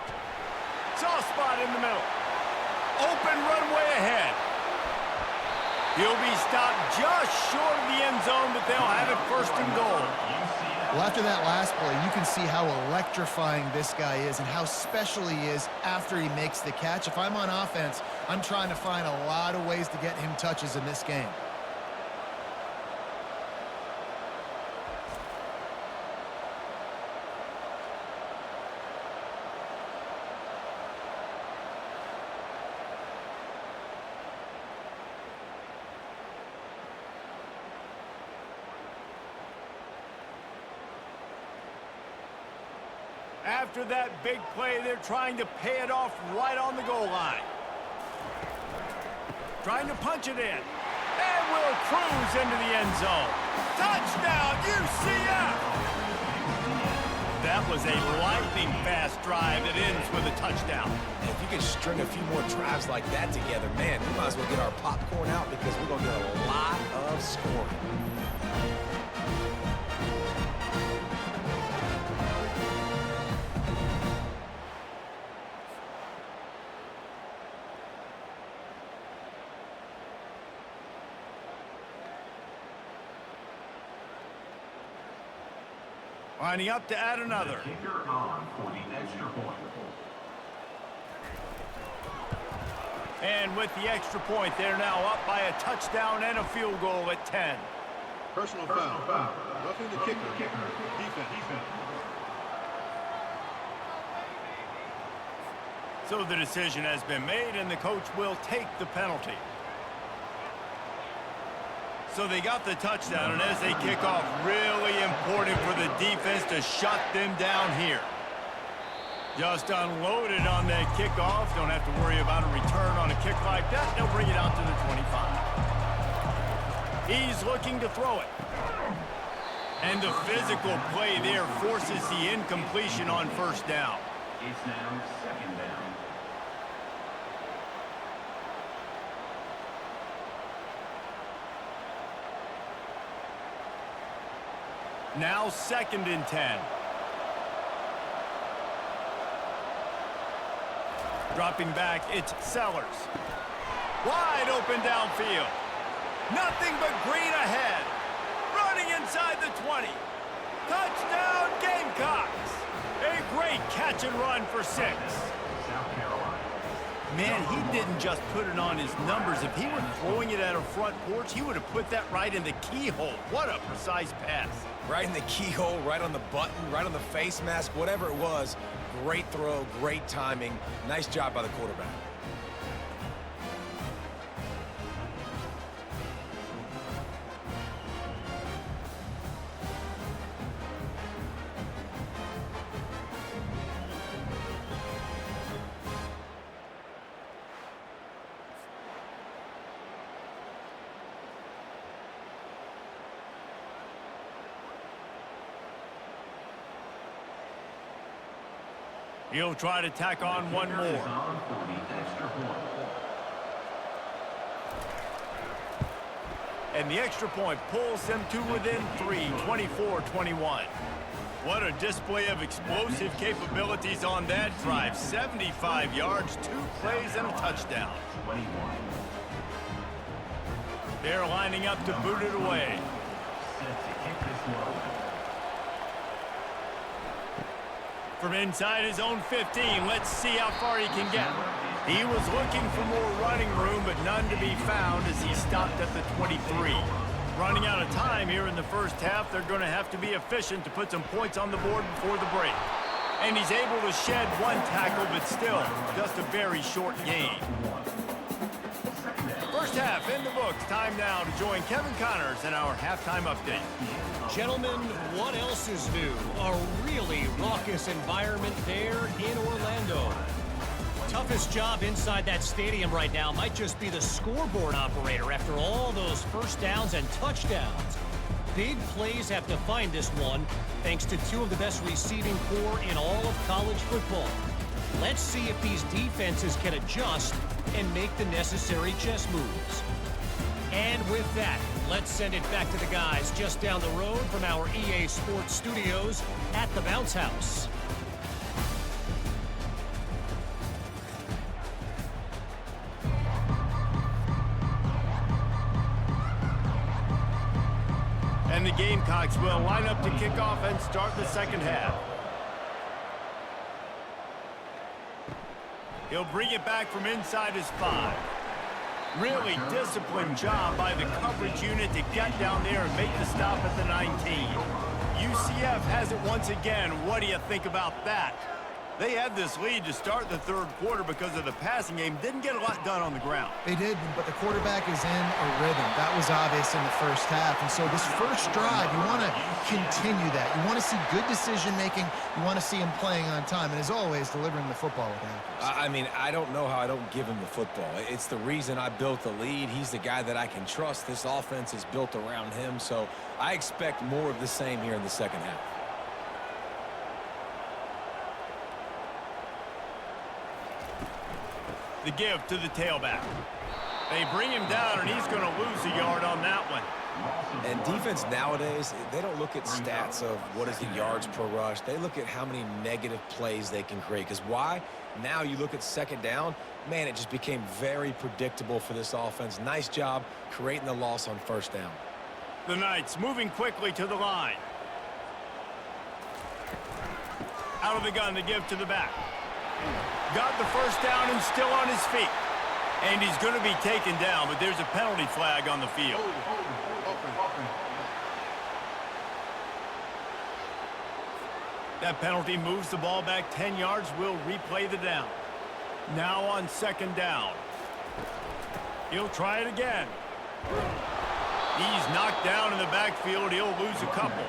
Soft spot in the middle. Open runway ahead. He'll be stopped just short of the end zone, but they'll have it first and goal. Well, after that last play, you can see how electrifying this guy is and how special he is after he makes the catch. If I'm on offense, I'm trying to find a lot of ways to get him touches in this game. After that big play, they're trying to pay it off right on the goal line. Trying to punch it in. And will cruise into the end zone. Touchdown, UCF! That was a lightning-fast drive that ends with a touchdown. And if you can string a few more drives like that together, man, we might as well get our popcorn out because we're going to get a lot of scoring. Lining up to add another. Kicker on for the extra point. And with the extra point, they're now up by a touchdown and a field goal at 10. Personal foul. Roughing the kicker. Defense. So the decision has been made, and the coach will take the penalty. So they got the touchdown, and as they kick off, really important for the defense to shut them down here. Just unloaded on that kickoff. Don't have to worry about a return on a kick like that. They'll bring it out to the 25. He's looking to throw it. And the physical play there forces the incompletion on first down. It's now second down. Now 2nd and 10. Dropping back, it's Sellers. Wide open downfield. Nothing but green ahead. Running inside the 20. Touchdown Gamecocks. A great catch and run for 6. South Carolina. Man, he didn't just put it on his numbers. If he were throwing it at a front porch, he would have put that right in the keyhole. What a precise pass. Right in the keyhole, right on the button, right on the face mask, whatever it was. Great throw, great timing. Nice job by the quarterback. He'll try to tack on one more. On for the extra point. And the extra point pulls them to within 3, 24-21. What a display of explosive capabilities on that drive. 75 yards, 2 plays, and a touchdown. 21. They're lining up to boot it away. Set to kick this one. From inside his own 15, let's see how far he can get. He was looking for more running room, but none to be found as he stopped at the 23. Running out of time here in the first half, they're going to have to be efficient to put some points on the board before the break. And he's able to shed one tackle, but still, just a very short gain. First half in the books. Time now to join Kevin Connors in our halftime update. Gentlemen, what else is new? A really raucous environment there in Orlando. Toughest job inside that stadium right now might just be the scoreboard operator after all those first downs and touchdowns. Big plays have defined this one, thanks to 2 of the best receiving corps in all of college football. Let's see if these defenses can adjust and make the necessary chess moves. And with that, let's send it back to the guys just down the road from our EA Sports studios at the Bounce House. And the Gamecocks will line up to kick off and start the second half. He'll bring it back from inside his 5. Really disciplined job by the coverage unit to get down there and make the stop at the 19. UCF has it once again. What do you think about that? They had this lead to start the third quarter because of the passing game. Didn't get a lot done on the ground. They did, but the quarterback is in a rhythm. That was obvious in the first half. And so this first drive, you want to continue that. You want to see good decision-making. You want to see him playing on time. And as always, delivering the football with accuracy. I mean, I don't know how I don't give him the football. It's the reason I built the lead. He's the guy that I can trust. This offense is built around him. So I expect more of the same here in the second half. The give to the tailback. They bring him down, and he's going to lose a yard on that one. And defense nowadays, they don't look at stats of what is the yards per rush. They look at how many negative plays they can create. Because why? Now you look at second down, man, it just became very predictable for this offense. Nice job creating the loss on first down. The Knights moving quickly to the line. Out of the gun, the give to the back. Got the first down and still on his feet. And he's going to be taken down, but there's a penalty flag on the field. That penalty moves the ball back 10 yards. We'll replay the down. Now on second down. He'll try it again. He's knocked down in the backfield. He'll lose a couple.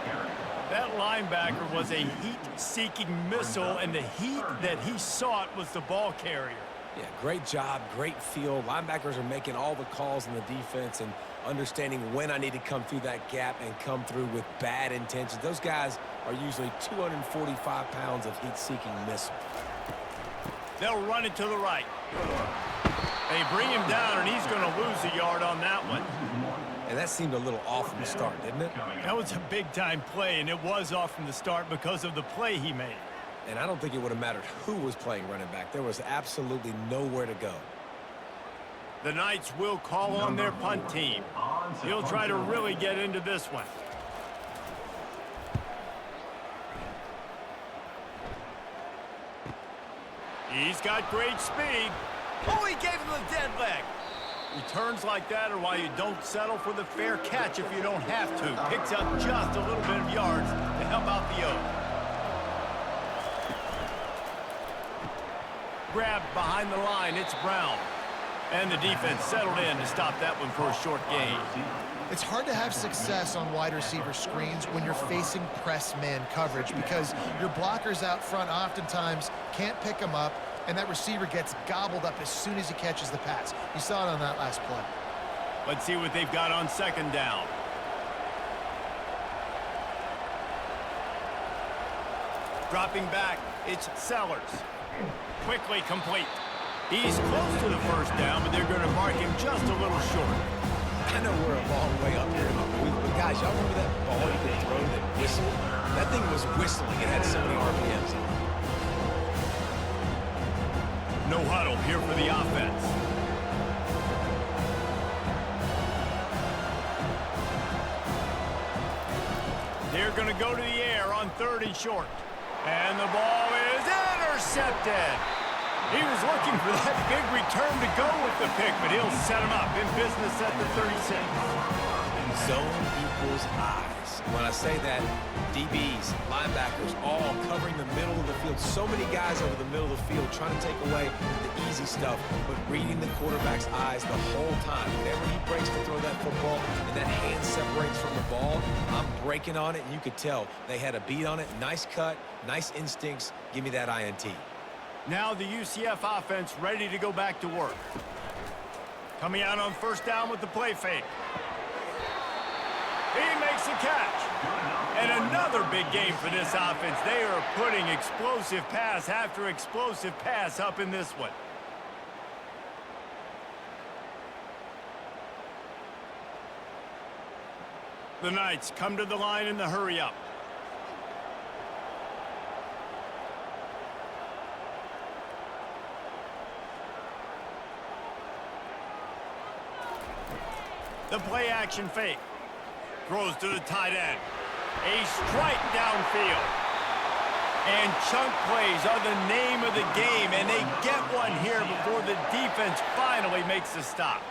That linebacker was a heat-seeking missile, and the heat that he sought was the ball carrier. Yeah, great job, great feel. Linebackers are making all the calls in the defense, and understanding when I need to come through that gap and come through with bad intentions. Those guys are usually 245 pounds of heat-seeking missiles. They'll run it to the right. They bring him down, and he's going to lose a yard on that one. And that seemed a little off from the start, didn't it? That was a big-time play, and it was off from the start because of the play he made. And I don't think it would have mattered who was playing running back. There was absolutely nowhere to go. The Knights will call on their punt team. He'll try to really get into this one. He's got great speed. Oh, he gave him the dead leg. Returns like that are why you don't settle for the fair catch if you don't have to. Picks up just a little bit of yards to help out the Oak. Grabbed behind the line, it's Brown. And the defense settled in to stop that one for a short gain. It's hard to have success on wide receiver screens when you're facing press man coverage because your blockers out front oftentimes can't pick them up, and that receiver gets gobbled up as soon as he catches the pass. You saw it on that last play. Let's see what they've got on second down. Dropping back, it's Sellers. Quickly complete. He's close to the first down, but they're going to mark him just a little short. I know we're a long way up here in the booth, but guys, y'all remember that ball you could throw that whistled? That thing was whistling. It had so many RPMs on it. No huddle here for the offense. They're going to go to the air on 3rd and short. And the ball is intercepted. He was looking for that big return to go with the pick, but he'll set him up in business at the 36. Zone equals eyes. When I say that, DBs, linebackers, all covering the middle of the field. So many guys over the middle of the field trying to take away the easy stuff, but reading the quarterback's eyes the whole time. Whenever he breaks to throw that football and that hand separates from the ball, I'm breaking on it, and you could tell they had a beat on it. Nice cut, nice instincts. Give me that INT. Now the UCF offense ready to go back to work. Coming out on 1st down with the play fake. He makes a catch. And another big game for this offense. They are putting explosive pass after explosive pass up in this one. The Knights come to the line in the hurry-up. The play action fake. Throws to the tight end. A strike downfield. And chunk plays are the name of the game, and they get one here before the defense finally makes the stop.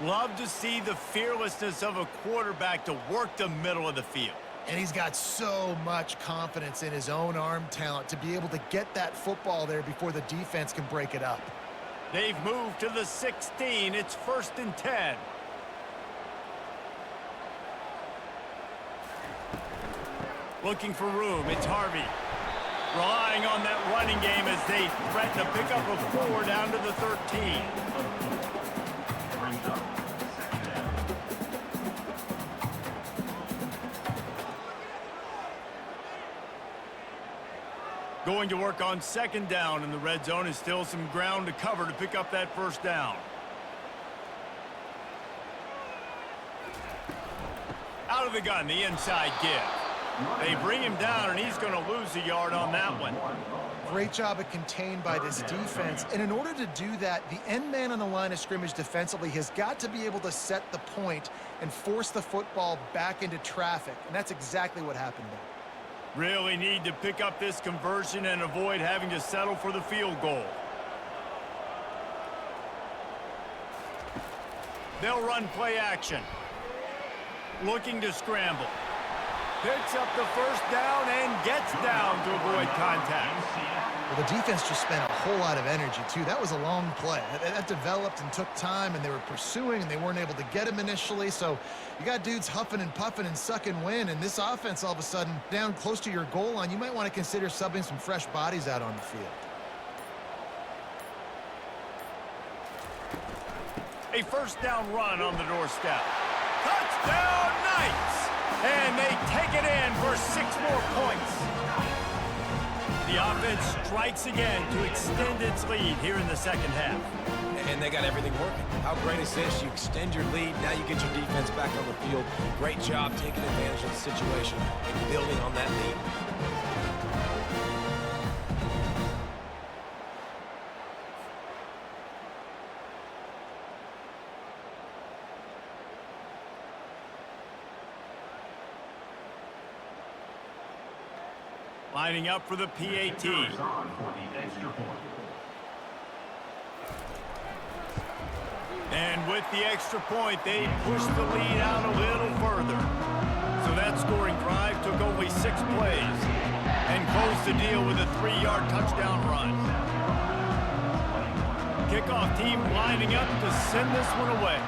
Love to see the fearlessness of a quarterback to work the middle of the field. And he's got so much confidence in his own arm talent to be able to get that football there before the defense can break it up. They've moved to the 16. It's 1st and 10. Looking for room, it's Harvey. Relying on that running game as they threaten to pick up a 4 down to the 13. Going to work on 2nd down in the red zone is still some ground to cover to pick up that 1st down. Out of the gun, the inside give. They bring him down, and he's going to lose a yard on that one. Great job of contained by this defense. And in order to do that, the end man on the line of scrimmage defensively has got to be able to set the point and force the football back into traffic. And that's exactly what happened there. Really need to pick up this conversion and avoid having to settle for the field goal. They'll run play action. Looking to scramble. Picks up the 1st down and gets down to avoid contact. Well, the defense just spent a whole lot of energy, too. That was a long play. That developed and took time, and they were pursuing, and they weren't able to get him initially. So you got dudes huffing and puffing and sucking wind, and this offense all of a sudden down close to your goal line. You might want to consider subbing some fresh bodies out on the field. A 1st down run on the doorstep. Touchdown Knights! And they take it in for 6 more points. The offense strikes again to extend its lead here in the second half. And they got everything working. How great is this? You extend your lead, now you get your defense back on the field. Great job taking advantage of the situation and building on that lead. Lining up for the PAT. And with the extra point, they pushed the lead out a little further. So that scoring drive took only 6 plays and closed the deal with a 3-yard touchdown run. Kickoff team lining up to send this one away.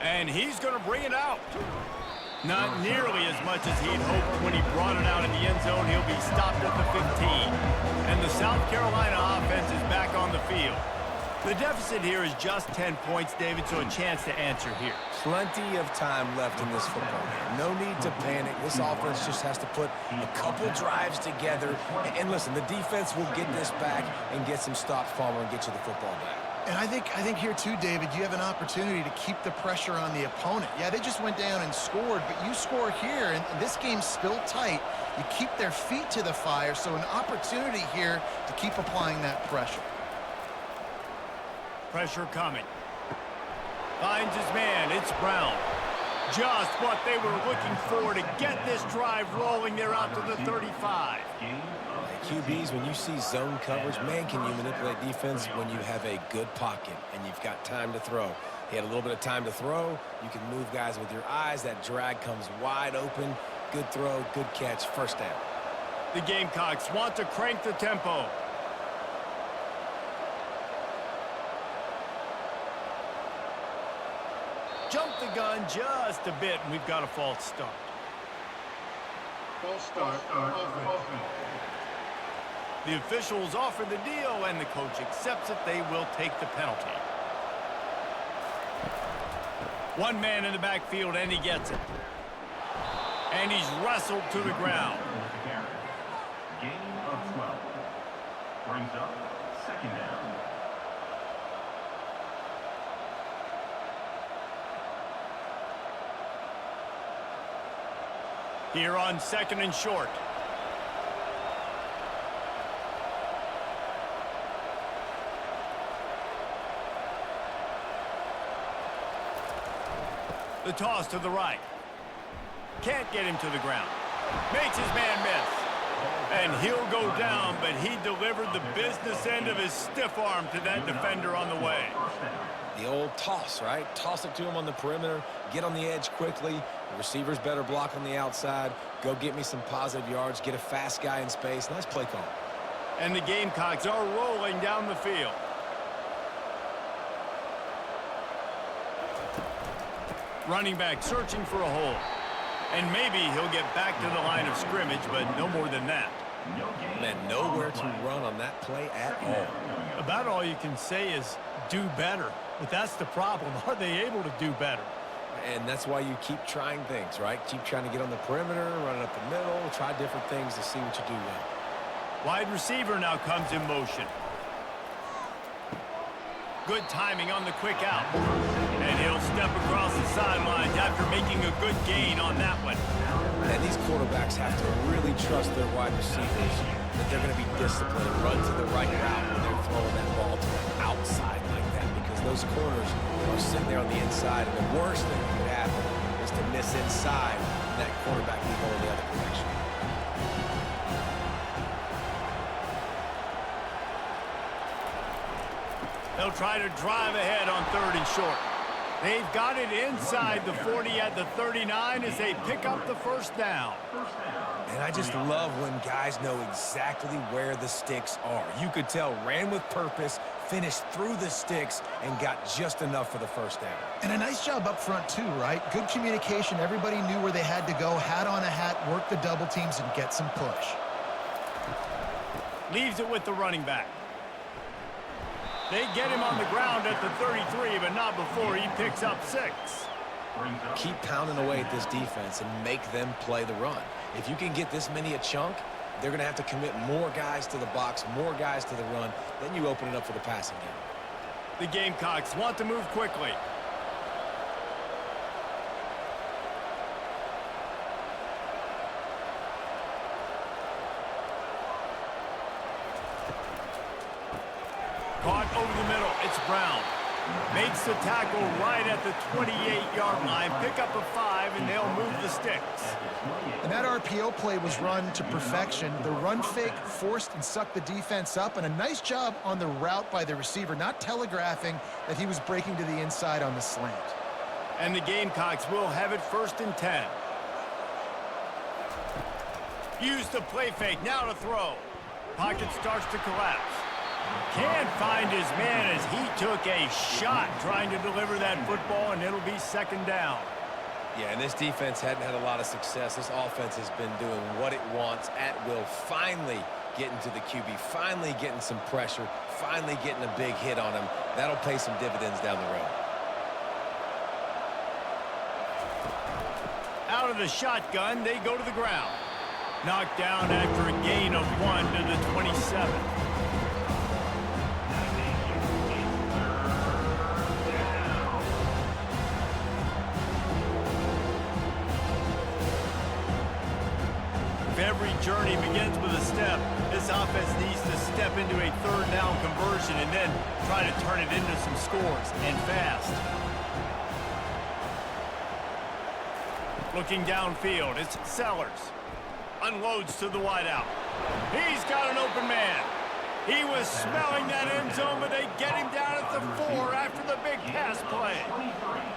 And he's going to bring it out. Not nearly as much as he'd hoped when he brought it out in the end zone. He'll be stopped at the 15. And the South Carolina offense is back on the field. The deficit here is just 10 points, David, so a chance to answer here. Plenty of time left in this football game. No need to panic. This offense just has to put a couple drives together. And listen, the defense will get this back and get some stops, Palmer, and get you the football back. And I think here too, David, you have an opportunity to keep the pressure on the opponent. Yeah, they just went down and scored, but you score here, and this game's still tight. You keep their feet to the fire, so an opportunity here to keep applying that pressure. Pressure coming. Finds his man. It's Brown. Just what they were looking for to get this drive rolling. They're out to the 35. QBs, when you see zone coverage, man, can you manipulate defense when you have a good pocket and you've got time to throw. He had a little bit of time to throw. You can move guys with your eyes. That drag comes wide open. Good throw, good catch, first down. The Gamecocks want to crank the tempo. Jump the gun just a bit, and we've got a false start. False start. The officials offer the deal, and the coach accepts it. They will take the penalty. One man in the backfield, and he gets it. And he's wrestled to the ground. Gain of 12. Brings up second down. Here on second and short. The toss to the right. Can't get him to the ground. Makes his man miss. And he'll go down, but he delivered the business end of his stiff arm to that defender on the way. The old toss, right? Toss it to him on the perimeter, get on the edge quickly. The receivers better block on the outside. Go get me some positive yards, get a fast guy in space. Nice play call. And the Gamecocks are rolling down the field. Running back searching for a hole. And maybe he'll get back to the line of scrimmage, but no more than that. Man, nowhere to run on that play at all. About all you can say is do better. But that's the problem. Are they able to do better? And that's why you keep trying things, right? Keep trying to get on the perimeter, running up the middle, try different things to see what you do well. Wide receiver now comes in motion. Good timing on the quick out. And he'll step across the sidelines after making a good gain on that one. And these quarterbacks have to really trust their wide receivers that they're going to be disciplined and run to the right route when they're throwing that ball to the outside like that, because those corners are sitting there on the inside, and the worst thing that could happen is to miss inside and that quarterback be going the other direction. They'll try to drive ahead on third and short. They've got it inside the 40 at the 39 as they pick up the first down. And I just love when guys know exactly where the sticks are. You could tell ran with purpose, finished through the sticks, and got just enough for the first down. And a nice job up front too, right? Good communication. Everybody knew where they had to go, hat on a hat, work the double teams, and get some push. Leaves it with the running back. They get him on the ground at the 33, but not before he picks up 6. Keep pounding away at this defense and make them play the run. If you can get this many a chunk, they're going to have to commit more guys to the box, more guys to the run. Then you open it up for the passing game. The Gamecocks want to move quickly. Caught over the middle. It's Brown. Makes the tackle right at the 28-yard line. Pick up a 5, and they'll move the sticks. And that RPO play was run to perfection. The run fake forced and sucked the defense up, and a nice job on the route by the receiver, not telegraphing that he was breaking to the inside on the slant. And the Gamecocks will have it 1st and 10. Use the play fake. Now to throw. Pocket starts to collapse. Can't find his man as he took a shot trying to deliver that football, and it'll be 2nd down. Yeah, and this defense hadn't had a lot of success. This offense has been doing what it wants at will. Finally getting to the QB, finally getting some pressure, finally getting a big hit on him. That'll pay some dividends down the road. Out of the shotgun, they go to the ground. Knocked down after a gain of 1 to the 27. Every journey begins with a step. This offense needs to step into a 3rd down conversion and then try to turn it into some scores, and fast. Looking downfield, it's Sellers. Unloads to the wideout. He's got an open man. He was smelling that end zone, but they get him down at the 4 after the big pass play.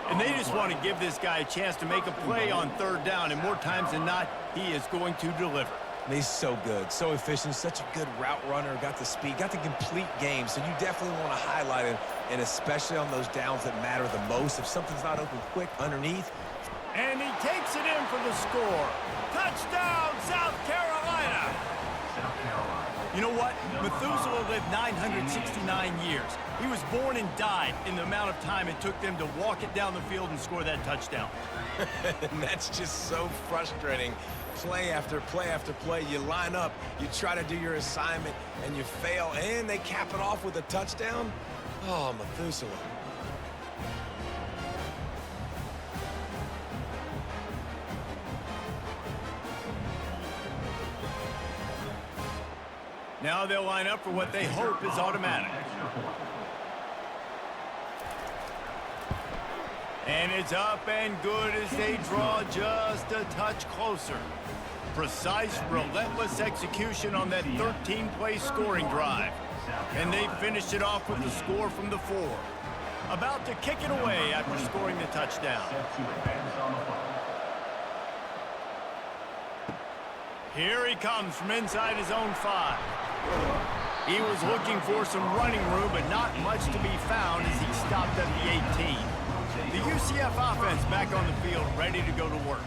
And they just want to give this guy a chance to make a play on 3rd down, and more times than not, he is going to deliver. And he's so good, so efficient, such a good route runner, got the speed, got the complete game, so you definitely want to highlight him, and especially on those downs that matter the most. If something's not open quick underneath. And he takes it in for the score. Touchdown, South Carolina! You know what? Methuselah lived 969 years. He was born and died in the amount of time it took them to walk it down the field and score that touchdown. And that's just so frustrating. Play after play after play. You line up, you try to do your assignment, and you fail, and they cap it off with a touchdown? Oh, Methuselah. Now they'll line up for what they hope is automatic. And it's up and good as they draw just a touch closer. Precise, relentless execution on that 13-play scoring drive. And they finished it off with the score from the 4. About to kick it away after scoring the touchdown. Here he comes from inside his own 5. He was looking for some running room, but not much to be found as he stopped at the 18. The UCF offense back on the field, ready to go to work.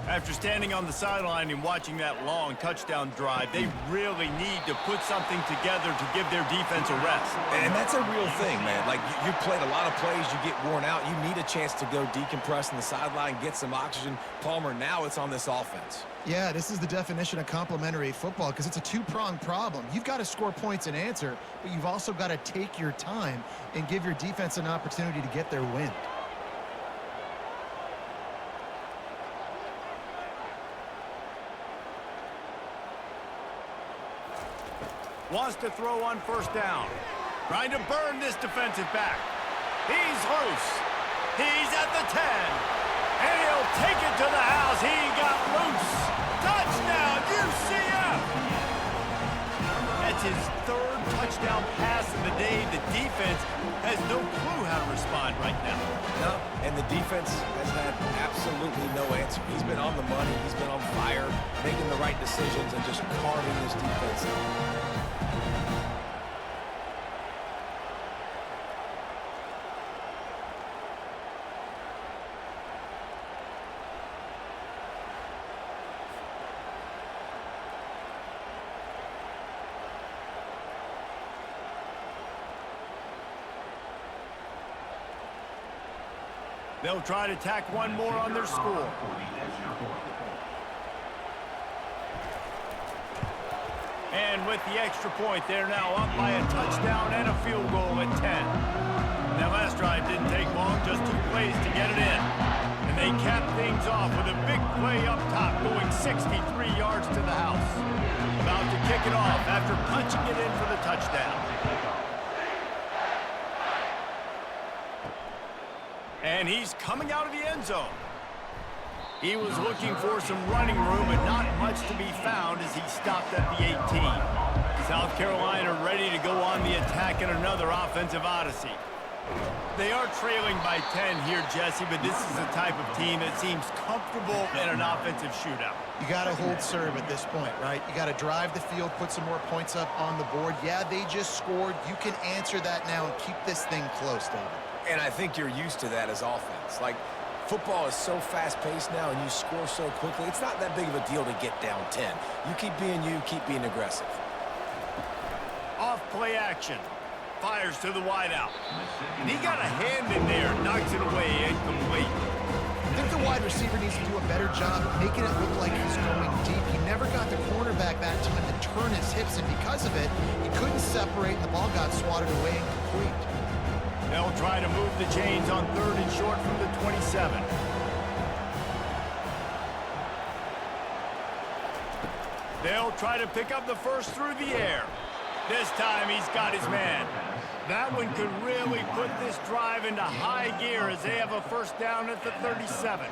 After standing on the sideline and watching that long touchdown drive, they really need to put something together to give their defense a rest. And that's a real thing, man. Like, you played a lot of plays, you get worn out, you need a chance to go decompress on the sideline, get some oxygen. Palmer, now it's on this offense. Yeah, this is the definition of complementary football because it's a two-pronged problem. You've got to score points and answer, but you've also got to take your time and give your defense an opportunity to get their wind. Wants to throw on 1st down. Trying to burn this defensive back. He's loose. He's at the 10. And he'll take it to the house. He got loose. Touchdown, UCF! That's his 3rd touchdown pass of the day. The defense has no clue how to respond right now. No, and the defense has had absolutely no answer. He's been on the money. He's been on fire, making the right decisions and just carving this defense up. They'll try to tack one more on their score. And with the extra point, they're now up by a touchdown and a field goal at 10. That last drive didn't take long, just 2 plays to get it in. And they cap things off with a big play up top, going 63 yards to the house. About to kick it off after punching it in for the touchdown. And he's coming out of the end zone. He was looking for some running room, but not much to be found as he stopped at the 18. South Carolina ready to go on the attack in another offensive odyssey. They are trailing by 10 here, Jesse, but this is the type of team that seems comfortable in an offensive shootout. You got to hold serve at this point, right? You got to drive the field, put some more points up on the board. Yeah, they just scored. You can answer that now and keep this thing close, David. And I think you're used to that as offense. Like, football is so fast-paced now, and you score so quickly. It's not that big of a deal to get down 10. You keep being aggressive. Off play action. Fires to the wideout. And he got a hand in there, knocks it away, incomplete. I think the wide receiver needs to do a better job making it look like he's going deep. He never got the cornerback that time to turn his hips, and because of it, he couldn't separate, and the ball got swatted away incomplete. They'll try to move the chains on 3rd and short from the 27. They'll try to pick up the first through the air. This time he's got his man. That one could really put this drive into high gear as they have a first down at the 37.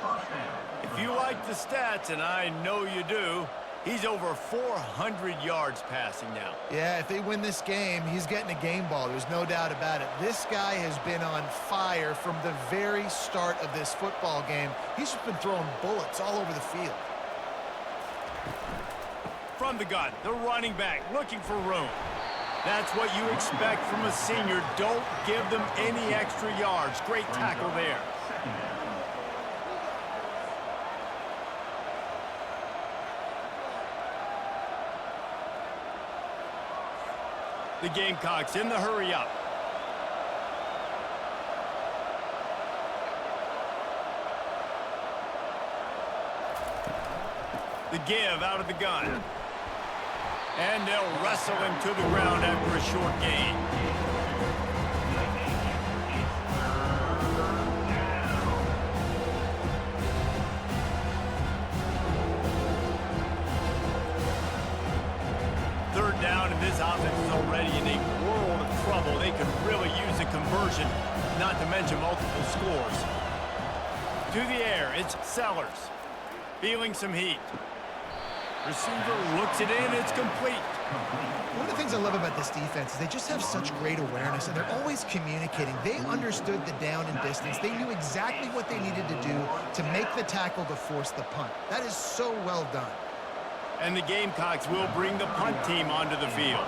If you like the stats, and I know you do, he's over 400 yards passing now. Yeah, if they win this game, he's getting a game ball. There's no doubt about it. This guy has been on fire from the very start of this football game. He's just been throwing bullets all over the field. From the gun, the running back looking for room. That's what you expect from a senior. Don't give them any extra yards. Great tackle there. The Gamecocks in the hurry up. The give out of the gun. And they'll wrestle him to the ground after a short gain. Third down, and this offense is already in a world of trouble. They could really use a conversion, not to mention multiple scores. To the air, it's Sellers. Feeling some heat. Receiver looks it in, it's complete. One of the things I love about this defense is they just have such great awareness, and they're always communicating. They understood the down and distance. They knew exactly what they needed to do to make the tackle to force the punt. That is so well done. And the Gamecocks will bring the punt team onto the field.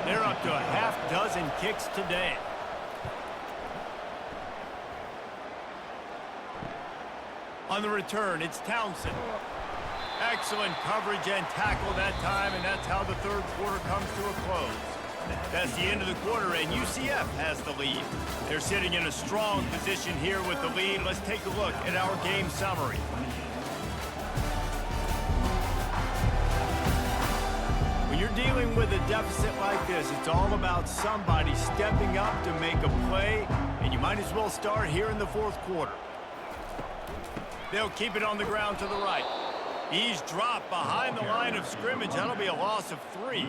They're up to a half-dozen kicks today. On the return, it's Townsend. Excellent coverage and tackle that time, and that's how the third quarter comes to a close. That's the end of the quarter, and UCF has the lead. They're sitting in a strong position here with the lead. Let's take a look at our game summary. When you're dealing with a deficit like this, it's all about somebody stepping up to make a play, and you might as well start here in the fourth quarter. They'll keep it on the ground to the right. He's dropped behind the line of scrimmage. That'll be a loss of 3.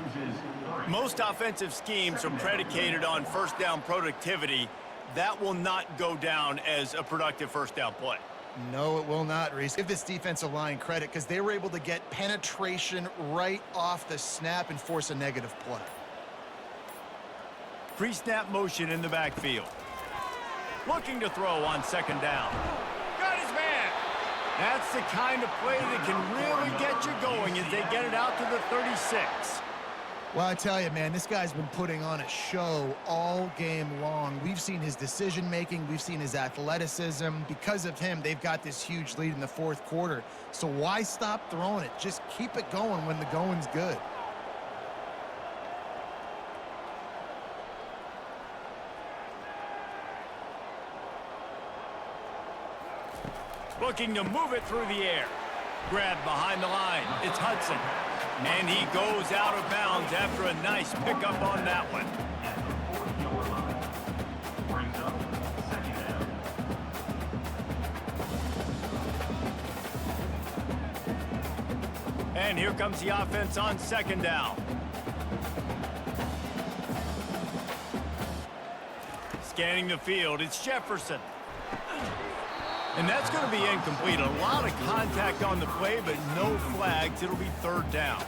Most offensive schemes are predicated on first down productivity. That will not go down as a productive first down play. No, it will not, Reese. Give this defensive line credit because they were able to get penetration right off the snap and force a negative play. Pre-snap motion in the backfield. Looking to throw on second down. Got his man. That's the kind of play that can really get you going as they get it out to the 36. Well, I tell you, man, this guy's been putting on a show all game long. We've seen his decision-making. We've seen his athleticism. Because of him, they've got this huge lead in the fourth quarter. So why stop throwing it? Just keep it going when the going's good. Looking to move it through the air. Grab behind the line. It's Hudson. And he goes out of bounds after a nice pickup on that one. And here comes the offense on second down. Scanning the field, it's Jefferson. And that's going to be incomplete. A lot of contact on the play, but no flags. It'll be third down.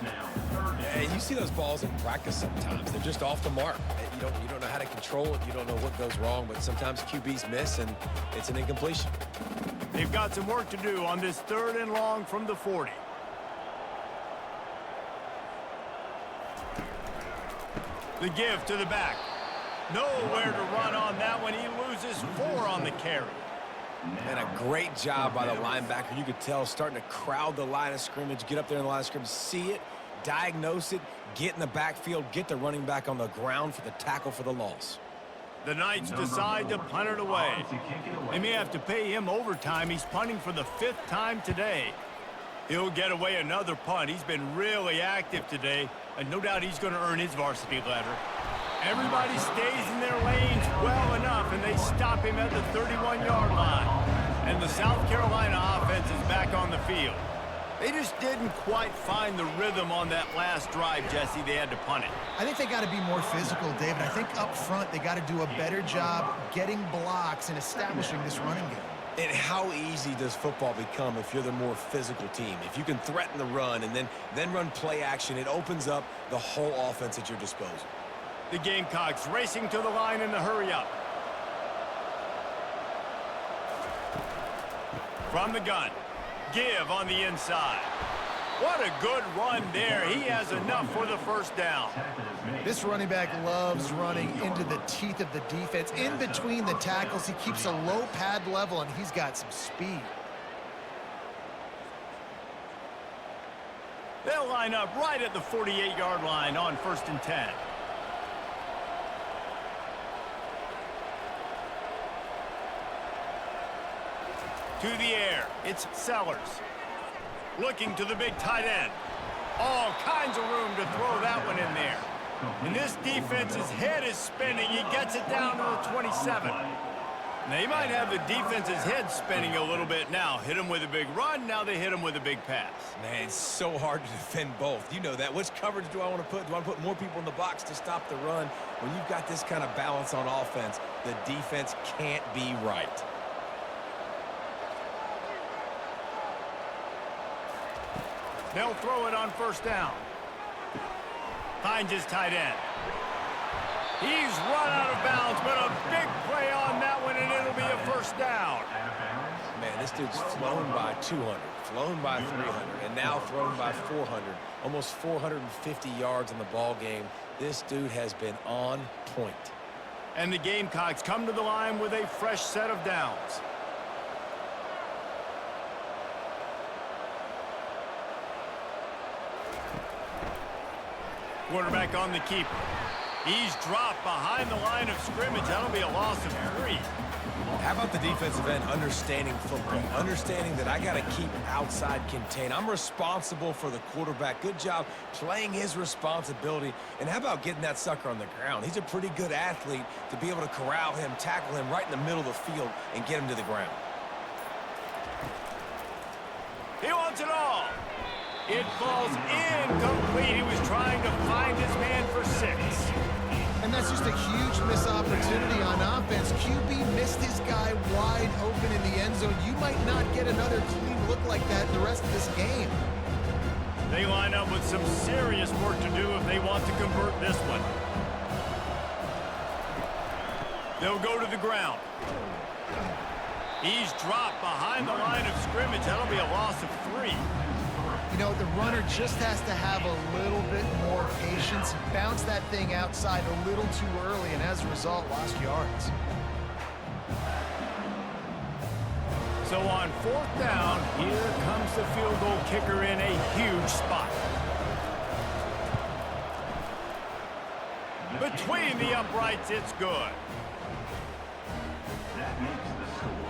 Yeah, you see those balls in practice sometimes. They're just off the mark. You don't know how to control it. You don't know what goes wrong, but sometimes QBs miss, and it's an incompletion. They've got some work to do on this 3rd and long from the 40. The give to the back. Nowhere to run on that one. He loses 4 on the carry. And a great job by the linebacker. You could tell starting to crowd the line of scrimmage, get up there in the line of scrimmage, see it, diagnose it, get in the backfield, get the running back on the ground for the tackle for the loss. The Knights decide to punt it away. They may have to pay him overtime. He's punting for the 5th time today. He'll get away another punt. He's been really active today, and no doubt he's going to earn his varsity letter. Everybody stays in their lanes well enough, and they stop him at the 31-yard line. And the South Carolina offense is back on the field. They just didn't quite find the rhythm on that last drive, Jesse. They had to punt it. I think they got to be more physical, David. I think up front they got to do a better job getting blocks and establishing this running game. And how easy does football become if you're the more physical team? If you can threaten the run and then run play action, it opens up the whole offense at your disposal. The Gamecocks racing to the line in the hurry-up. From the gun. Give on the inside. What a good run there. He has enough for the first down. This running back loves running into the teeth of the defense. In between the tackles, he keeps a low pad level, and he's got some speed. They'll line up right at the 48-yard line on 1st and 10. To the air, it's Sellers. Looking to the big tight end. All kinds of room to throw that one in there. And this defense's head is spinning. He gets it down to the 27. They might have the defense's head spinning a little bit now. Hit him with a big run, now they hit him with a big pass. Man, it's so hard to defend both. You know that. Which coverage do I want to put? Do I want to put more people in the box to stop the run? When you've got this kind of balance on offense, the defense can't be right. They'll throw it on 1st down. Finds his tight end. He's run out of bounds, but a big play on that one, and it'll be a 1st down. Man, this dude's flown by 200, flown by 300, and now thrown by 400. Almost 450 yards in the ball game. This dude has been on point. And the Gamecocks come to the line with a fresh set of downs. Quarterback on the keeper. He's dropped behind the line of scrimmage. That'll be a loss of 3. How about the defensive end understanding football, understanding that I got to keep outside contained. I'm responsible for the quarterback. Good job playing his responsibility. And how about getting that sucker on the ground? He's a pretty good athlete to be able to corral him, tackle him right in the middle of the field, and get him to the ground. He wants it all. It falls incomplete. He was trying to find his man for 6. And that's just a huge missed opportunity on offense. QB missed his guy wide open in the end zone. You might not get another clean look like that the rest of this game. They line up with some serious work to do if they want to convert this one. They'll go to the ground. He's dropped behind the line of scrimmage. That'll be a loss of 3. You know, the runner just has to have a little bit more patience, bounce that thing outside a little too early, and as a result, lost yards. So on 4th down, here comes the field goal kicker in a huge spot. Between the uprights, it's good. That makes the score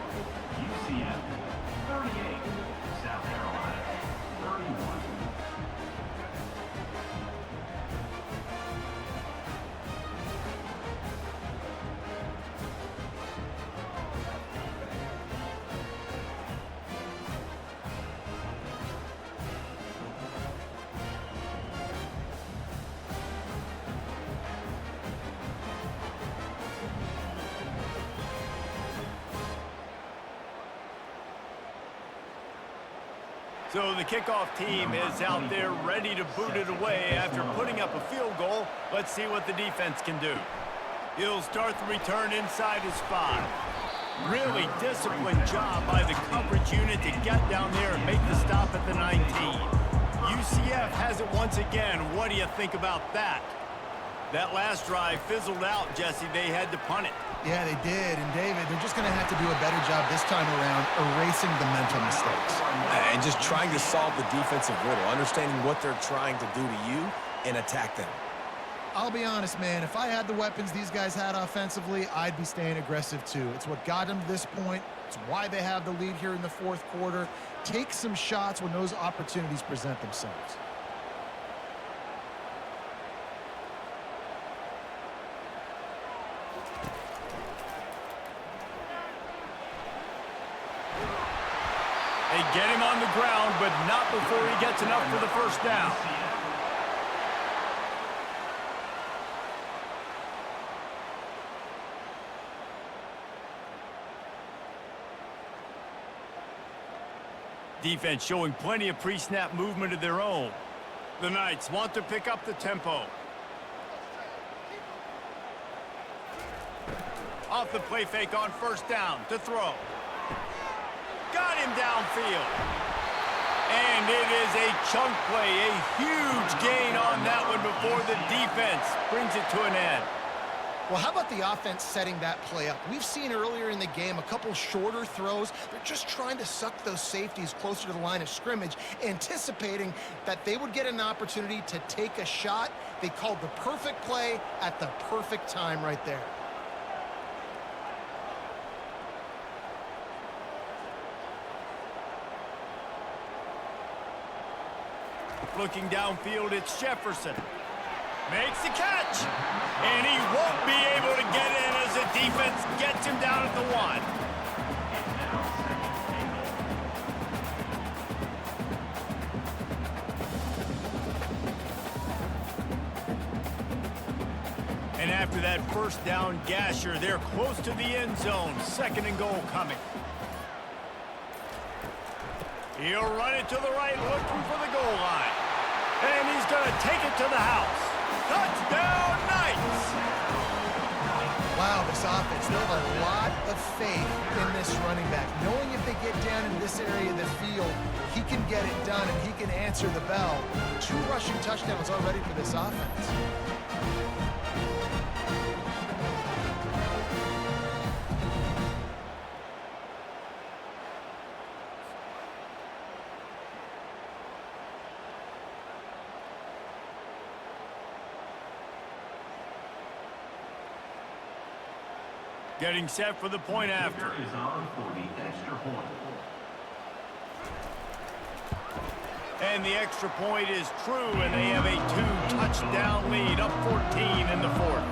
UCF 38. So the kickoff team is out there ready to boot it away after putting up a field goal. Let's see what the defense can do. He'll start the return inside his 5. Really disciplined job by the coverage unit to get down there and make the stop at the 19. UCF has it once again. What do you think about that? That last drive fizzled out, Jesse. They had to punt it. Yeah, they did. And, David, they're just going to have to do a better job this time around erasing the mental mistakes. And just trying to solve the defensive riddle, understanding what they're trying to do to you and attack them. I'll be honest, man. If I had the weapons these guys had offensively, I'd be staying aggressive too. It's what got them to this point. It's why they have the lead here in the fourth quarter. Take some shots when those opportunities present themselves. They get him on the ground, but not before he gets enough for the first down. Defense showing plenty of pre-snap movement of their own. The Knights want to pick up the tempo. Off the play fake on first down to throw. Got him downfield. And it is a chunk play, a huge gain on that one before the defense brings it to an end. Well, how about the offense setting that play up? We've seen earlier in the game a couple shorter throws. They're just trying to suck those safeties closer to the line of scrimmage, anticipating that they would get an opportunity to take a shot. They called the perfect play at the perfect time right there. Looking downfield, it's Jefferson. Makes the catch. And he won't be able to get in as the defense gets him down at the 1. And after that first down gasher, they're close to the end zone. 2nd and goal coming. He'll run it to the right, looking for the goal line. And he's going to take it to the house. Touchdown, Knights! Wow, this offense, they have a lot of faith in this running back. Knowing if they get down in this area of the field, he can get it done and he can answer the bell. 2 rushing touchdowns already for this offense. Getting set for the point after. Is on for the extra point. And the extra point is true, and they have a 2-touchdown lead, up 14 in the 4th.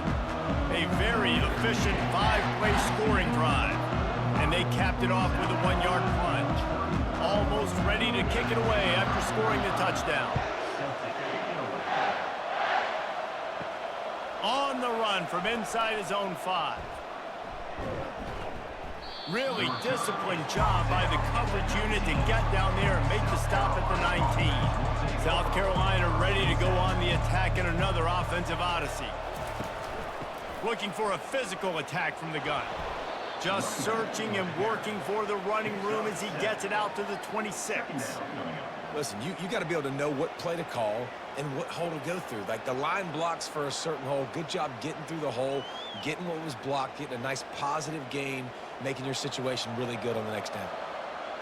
A very efficient 5-play scoring drive. And they capped it off with a 1-yard plunge. Almost ready to kick it away after scoring the touchdown. On the run from inside his own 5. Really disciplined job by the coverage unit to get down there and make the stop at the 19. South Carolina ready to go on the attack in another offensive odyssey. Looking for a physical attack from the gun. Just searching and working for the running room as he gets it out to the 26. Listen, you got to be able to know what play to call and what hole to go through. Like the line blocks for a certain hole. Good job getting through the hole, getting what was blocked, getting a nice positive gain, making your situation really good on the next down.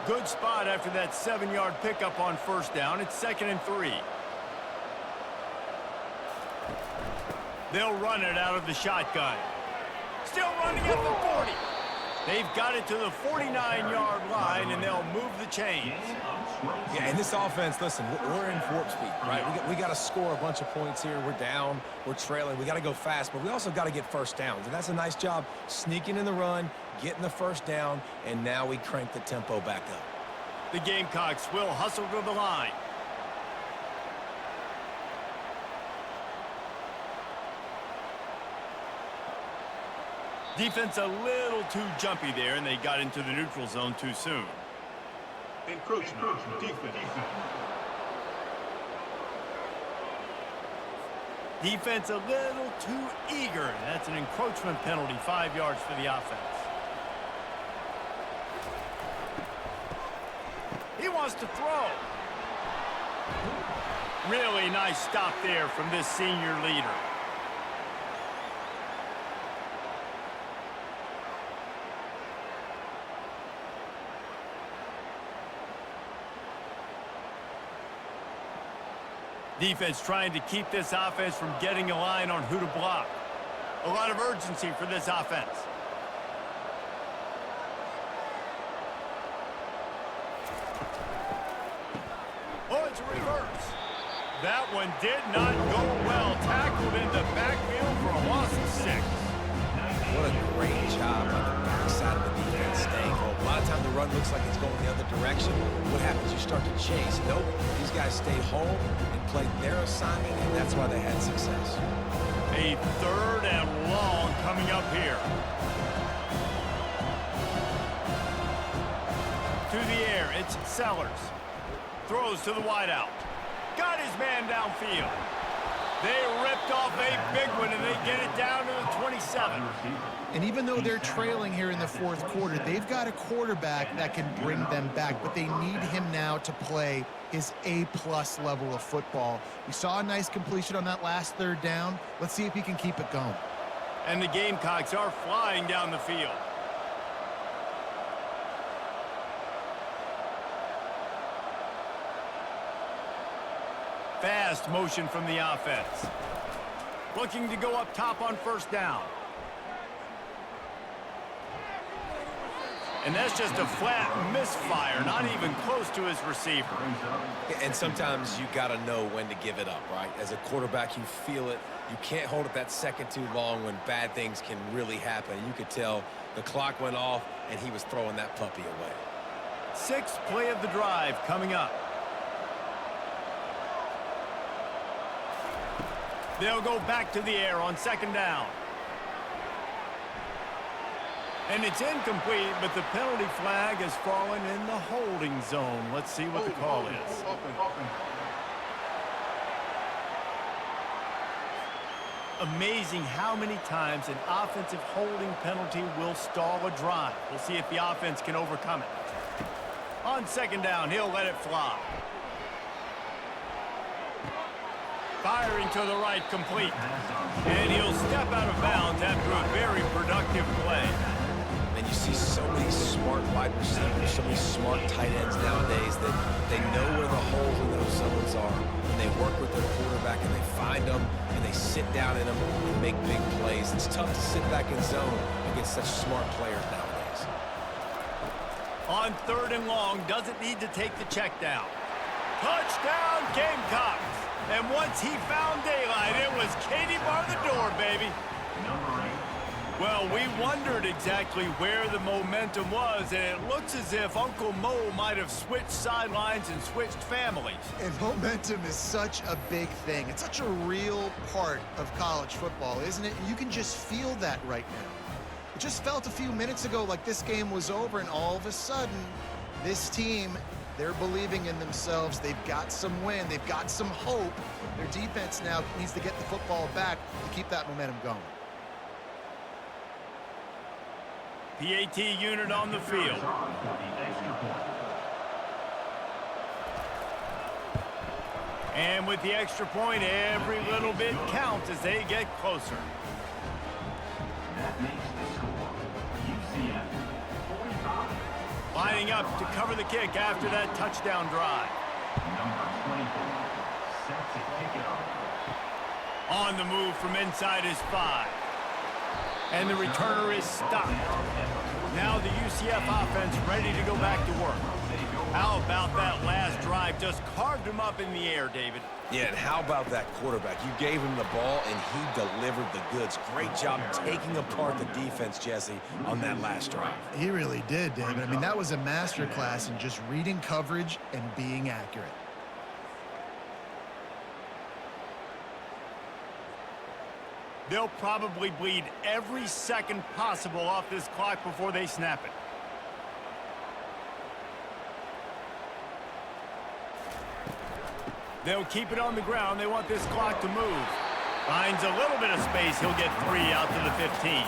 Good spot after that 7-yard pickup on first down. It's 2nd and 3. They'll run it out of the shotgun. Still running at the 40. They've got it to the 49-yard line, and they'll move the chains. Yeah, and this offense, listen, we're in warp speed, right? We got to score a bunch of points here. We're down. We're trailing. We got to go fast, but we also got to get first downs. And that's a nice job sneaking in the run, getting the first down, and now we crank the tempo back up. The Gamecocks will hustle to the line. Defense a little too jumpy there, and they got into the neutral zone too soon. Encroachment. Defense. Defense a little too eager. That's an encroachment penalty, 5 yards for the offense. He wants to throw. Really nice stop there from this senior leader. Defense trying to keep this offense from getting a line on who to block. A lot of urgency for this offense. Oh, it's a reverse. That one did not go well. Tackled in the backfield for a loss of 6. What a great job on the backside of the defense staying home. A lot of times the run looks like it's going the other direction. What happens? You start to chase. Nope. These guys stayed home and played their assignment, and that's why they had success. A 3rd and long coming up here. To the air, it's Sellers. Throws to the wideout. Got his man downfield. They ripped off a big one, and they get it down to the 27. And even though they're trailing here in the 4th quarter, they've got a quarterback that can bring them back, but they need him now to play his A-plus level of football. We saw a nice completion on that last 3rd down. Let's see if he can keep it going. And the Gamecocks are flying down the field. Fast motion from the offense. Looking to go up top on 1st down. And that's just a flat misfire, not even close to his receiver. And sometimes you got to know when to give it up, right? As a quarterback, you feel it. You can't hold it that second too long when bad things can really happen. You could tell the clock went off, and he was throwing that puppy away. 6th play of the drive coming up. They'll go back to the air on 2nd down. And it's incomplete, but the penalty flag has fallen in the holding zone. Let's see what the call is. Amazing how many times an offensive holding penalty will stall a drive. We'll see if the offense can overcome it. On 2nd down, he'll let it fly. Firing to the right, complete. And he'll step out of bounds after a very productive play. And you see so many smart wide receivers, so many smart tight ends nowadays that they know where the holes in those zones are. And they work with their quarterback, and they find them, and they sit down in them and make big plays. It's tough to sit back in zone against such smart players nowadays. On 3rd and long, doesn't need to take the check down. Touchdown, Gamecocks. And once he found daylight, it was Katie bar the door, baby. Well, we wondered exactly where the momentum was, and it looks as if Uncle Mo might have switched sidelines and switched families. And momentum is such a big thing. It's such a real part of college football, isn't it? And you can just feel that right now. It just felt a few minutes ago like this game was over, and all of a sudden, this team, they're believing in themselves. They've got some wind. They've got some hope. Their defense now needs to get the football back to keep that momentum going. PAT unit on the field. And with the extra point, every little bit counts as they get closer. That makes the score UCF 45. Lining up to cover the kick after that touchdown drive. Number 24 set to kick it off. On the move from inside his 5. And the returner is stopped. Now the UCF offense ready to go back to work. How about that last drive? Just carved him up in the air, David. Yeah, and how about that quarterback? You gave him the ball, and he delivered the goods. Great job taking apart the defense, Jesse, on that last drive. He really did, David. I mean, that was a masterclass in just reading coverage and being accurate. They'll probably bleed every second possible off this clock before they snap it. They'll keep it on the ground. They want this clock to move. Finds a little bit of space. He'll get 3 out to the 15.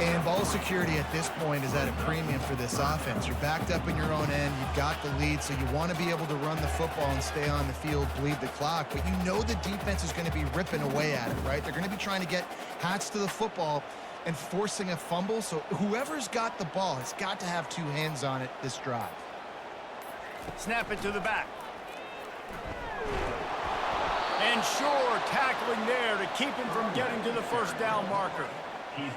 And ball security at this point is at a premium for this offense. You're backed up in your own end. You've got the lead, so you want to be able to run the football and stay on the field, bleed the clock. But you know the defense is going to be ripping away at it, right? They're going to be trying to get hats to the football and forcing a fumble. So whoever's got the ball has got to have 2 hands on it this drive. Snap it to the back. And sure, tackling there to keep him from getting to the first down marker.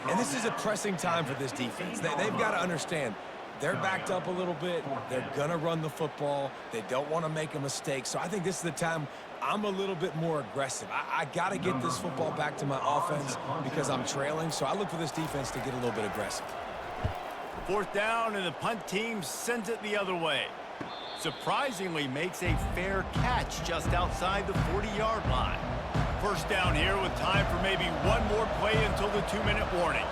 And this is a pressing time for this defense. They've got to understand they're backed up a little bit. They're going to run the football. They don't want to make a mistake. So I think this is the time I'm a little bit more aggressive. I got to get this football back to my offense because I'm trailing. So I look for this defense to get a little bit aggressive. 4th down, and the punt team sends it the other way. Surprisingly makes a fair catch just outside the 40-yard line. 1st down here with time for maybe one more play until the 2-minute warning.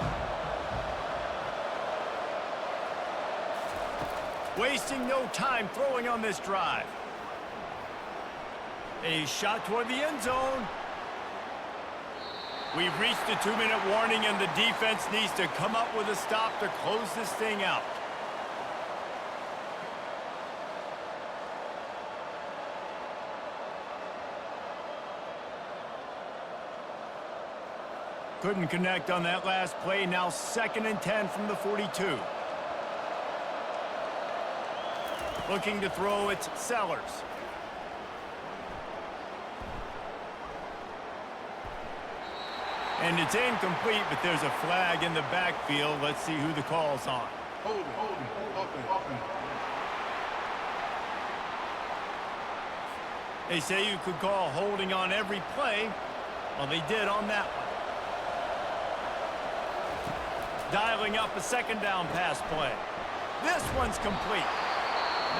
Wasting no time throwing on this drive. A shot toward the end zone. We've reached the 2-minute warning, and the defense needs to come up with a stop to close this thing out. Couldn't connect on that last play. Now 2nd and 10 from the 42. Looking to throw, it's Sellers. And it's incomplete, but there's a flag in the backfield. Let's see who the call's on. Holding, offense. They say you could call holding on every play. Well, they did on that one. Dialing up a 2nd down pass play. This one's complete.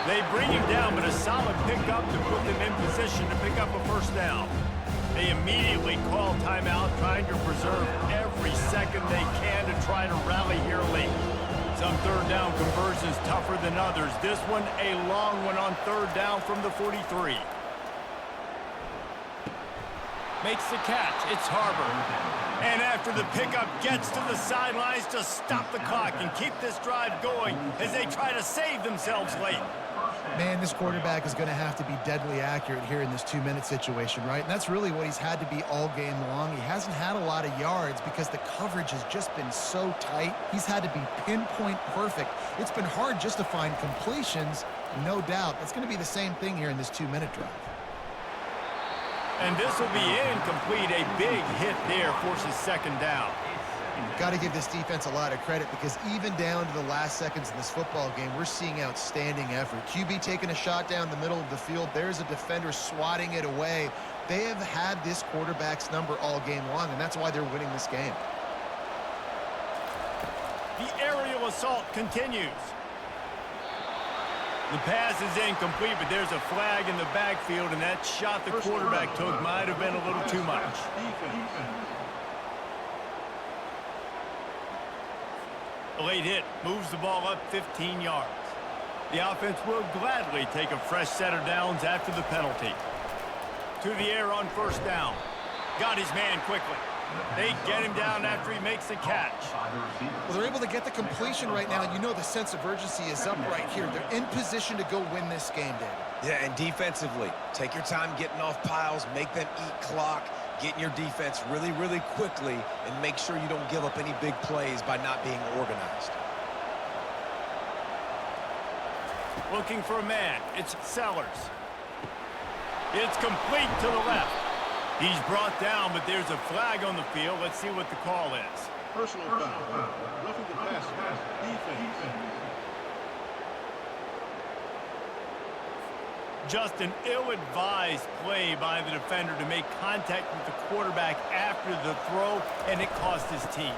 They bring him down, but a solid pickup to put them in position to pick up a 1st down. They immediately call timeout, trying to preserve every second they can to try to rally here late. Some 3rd down conversions tougher than others. This one a long one on 3rd down from the 43. Makes the catch. It's Harbor. And after the pickup, gets to the sidelines to stop the clock and keep this drive going as they try to save themselves late. Man, this quarterback is going to have to be deadly accurate here in this 2-minute situation, right? And that's really what he's had to be all game long. He hasn't had a lot of yards because the coverage has just been so tight. He's had to be pinpoint perfect. It's been hard just to find completions, no doubt. That's going to be the same thing here in this 2-minute drive. And this will be incomplete. A big hit there forces 2nd down. Got to give this defense a lot of credit because even down to the last seconds in this football game, we're seeing outstanding effort. QB taking a shot down the middle of the field. There's a defender swatting it away. They have had this quarterback's number all game long, and that's why they're winning this game. The aerial assault continues. The pass is incomplete, but there's a flag in the backfield, and that shot the quarterback took might have been a little too much. A late hit moves the ball up 15 yards. The offense will gladly take a fresh set of downs after the penalty. To the air on 1st down. Got his man quickly. They get him down after he makes the catch. Well, they're able to get the completion right now, and you know the sense of urgency is up right here. They're in position to go win this game, David. Yeah, and defensively, take your time getting off piles, make them eat clock, get in your defense really, really quickly, and make sure you don't give up any big plays by not being organized. Looking for a man. It's Sellers. It's complete to the left. He's brought down, but there's a flag on the field. Let's see what the call is. Personal foul. Roughing the passer. Defense. Just an ill-advised play by the defender to make contact with the quarterback after the throw, and it cost his team.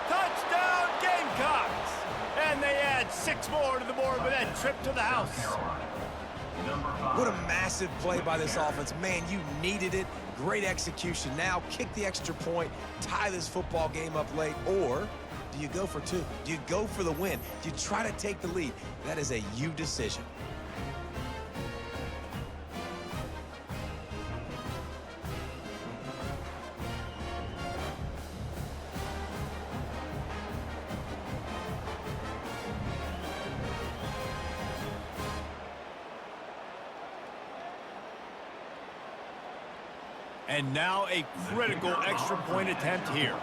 Touchdown, Gamecocks! And they add 6 more to the board with that trip to the house. What a massive play by this offense. Man, you needed it. Great execution. Now kick the extra point, tie this football game up late, or do you go for 2? Do you go for the win? Do you try to take the lead? That is a you decision. And now a critical extra point attempt here.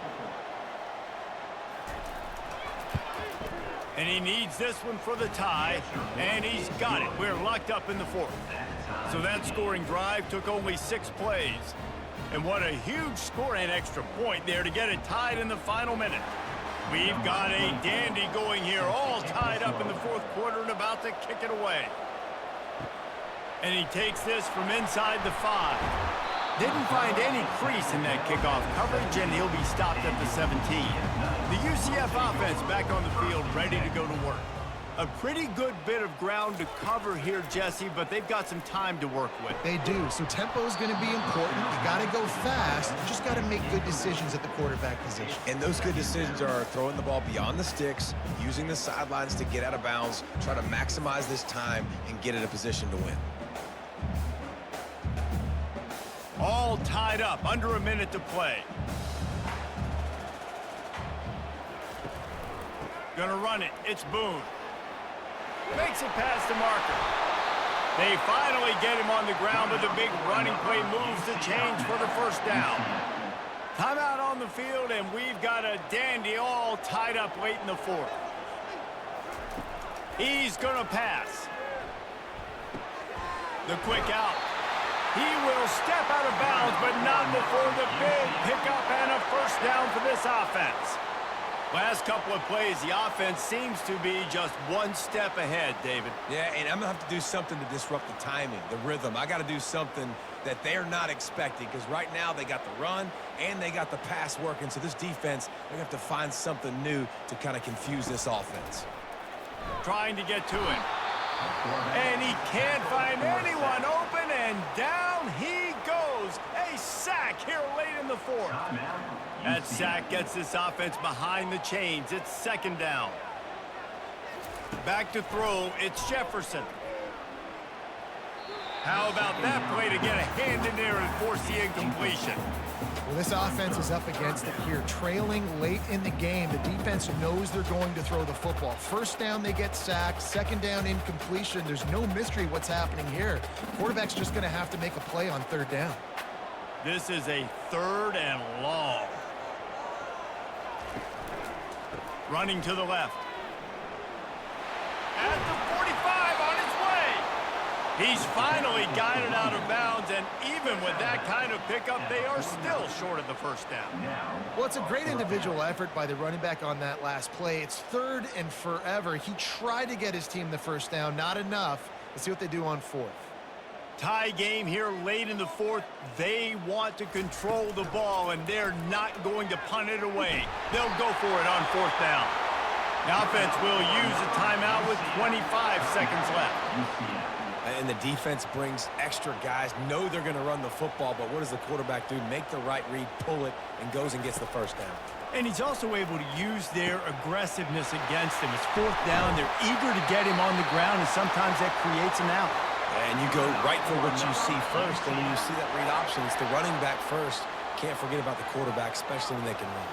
And he needs this one for the tie, and he's got it. We're locked up in the fourth. So that scoring drive took only 6 plays. And what a huge score and extra point there to get it tied in the final minute. We've got a dandy going here, all tied up in the fourth quarter and about to kick it away. And he takes this from inside the 5. Didn't find any crease in that kickoff coverage, and he'll be stopped at the 17. The UCF offense back on the field, ready to go to work. A pretty good bit of ground to cover here, Jesse, but they've got some time to work with. They do, so tempo is going to be important. You got to go fast. You just got to make good decisions at the quarterback position. And those good decisions are throwing the ball beyond the sticks, using the sidelines to get out of bounds, try to maximize this time, and get in a position to win. All tied up, under a minute to play. Gonna run it, it's Boone. Makes it past the marker. They finally get him on the ground, but the big running play moves the change for the first down. Timeout on the field, and we've got a dandy all tied up late in the fourth. He's gonna pass. The quick out. He will step out of bounds, but not before the big pickup and a first down for this offense. Last couple of plays, the offense seems to be just one step ahead, David. Yeah, and I'm going to have to do something to disrupt the timing, the rhythm. I got to do something that they're not expecting, because right now they got the run and they got the pass working. So this defense, they're going to have to find something new to kind of confuse this offense. Trying to get to him. And he can't find anyone open, and down he goes. A sack here late in the fourth. That sack gets this offense behind the chains. It's second down. Back to throw, it's Jefferson. How about that play to get a hand in there and force the incompletion? Well, this offense is up against it here. Trailing late in the game, the defense knows they're going to throw the football. First down, they get sacked. Second down, incompletion. There's no mystery what's happening here. Quarterback's just going to have to make a play on third down. This is a third and long. Running to the left. At the 45, on his way. He's finally got it out of bounds, and even with that kind of pickup, they are still short of the first down. Well, it's a great individual effort by the running back on that last play. It's third and forever. He tried to get his team the first down, not enough. Let's see what they do on fourth. Tie game here late in the fourth. They want to control the ball, and they're not going to punt it away. They'll go for it on fourth down. The offense will use a timeout with 25 seconds left. And the defense brings extra guys, know they're going to run the football, but what does the quarterback do? Make the right read, pull it, and goes and gets the first down. And he's also able to use their aggressiveness against him. It's fourth down. They're eager to get him on the ground, and sometimes that creates an out. And you go right for what you see first, and when you see that read option, it's the running back first. Can't forget about the quarterback, especially when they can run.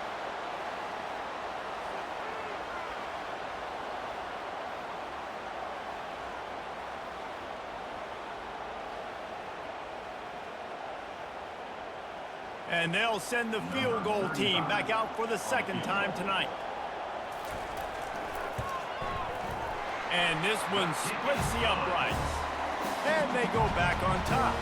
And they'll send the field goal team back out for the second time tonight. And this one splits the uprights. And they go back on top.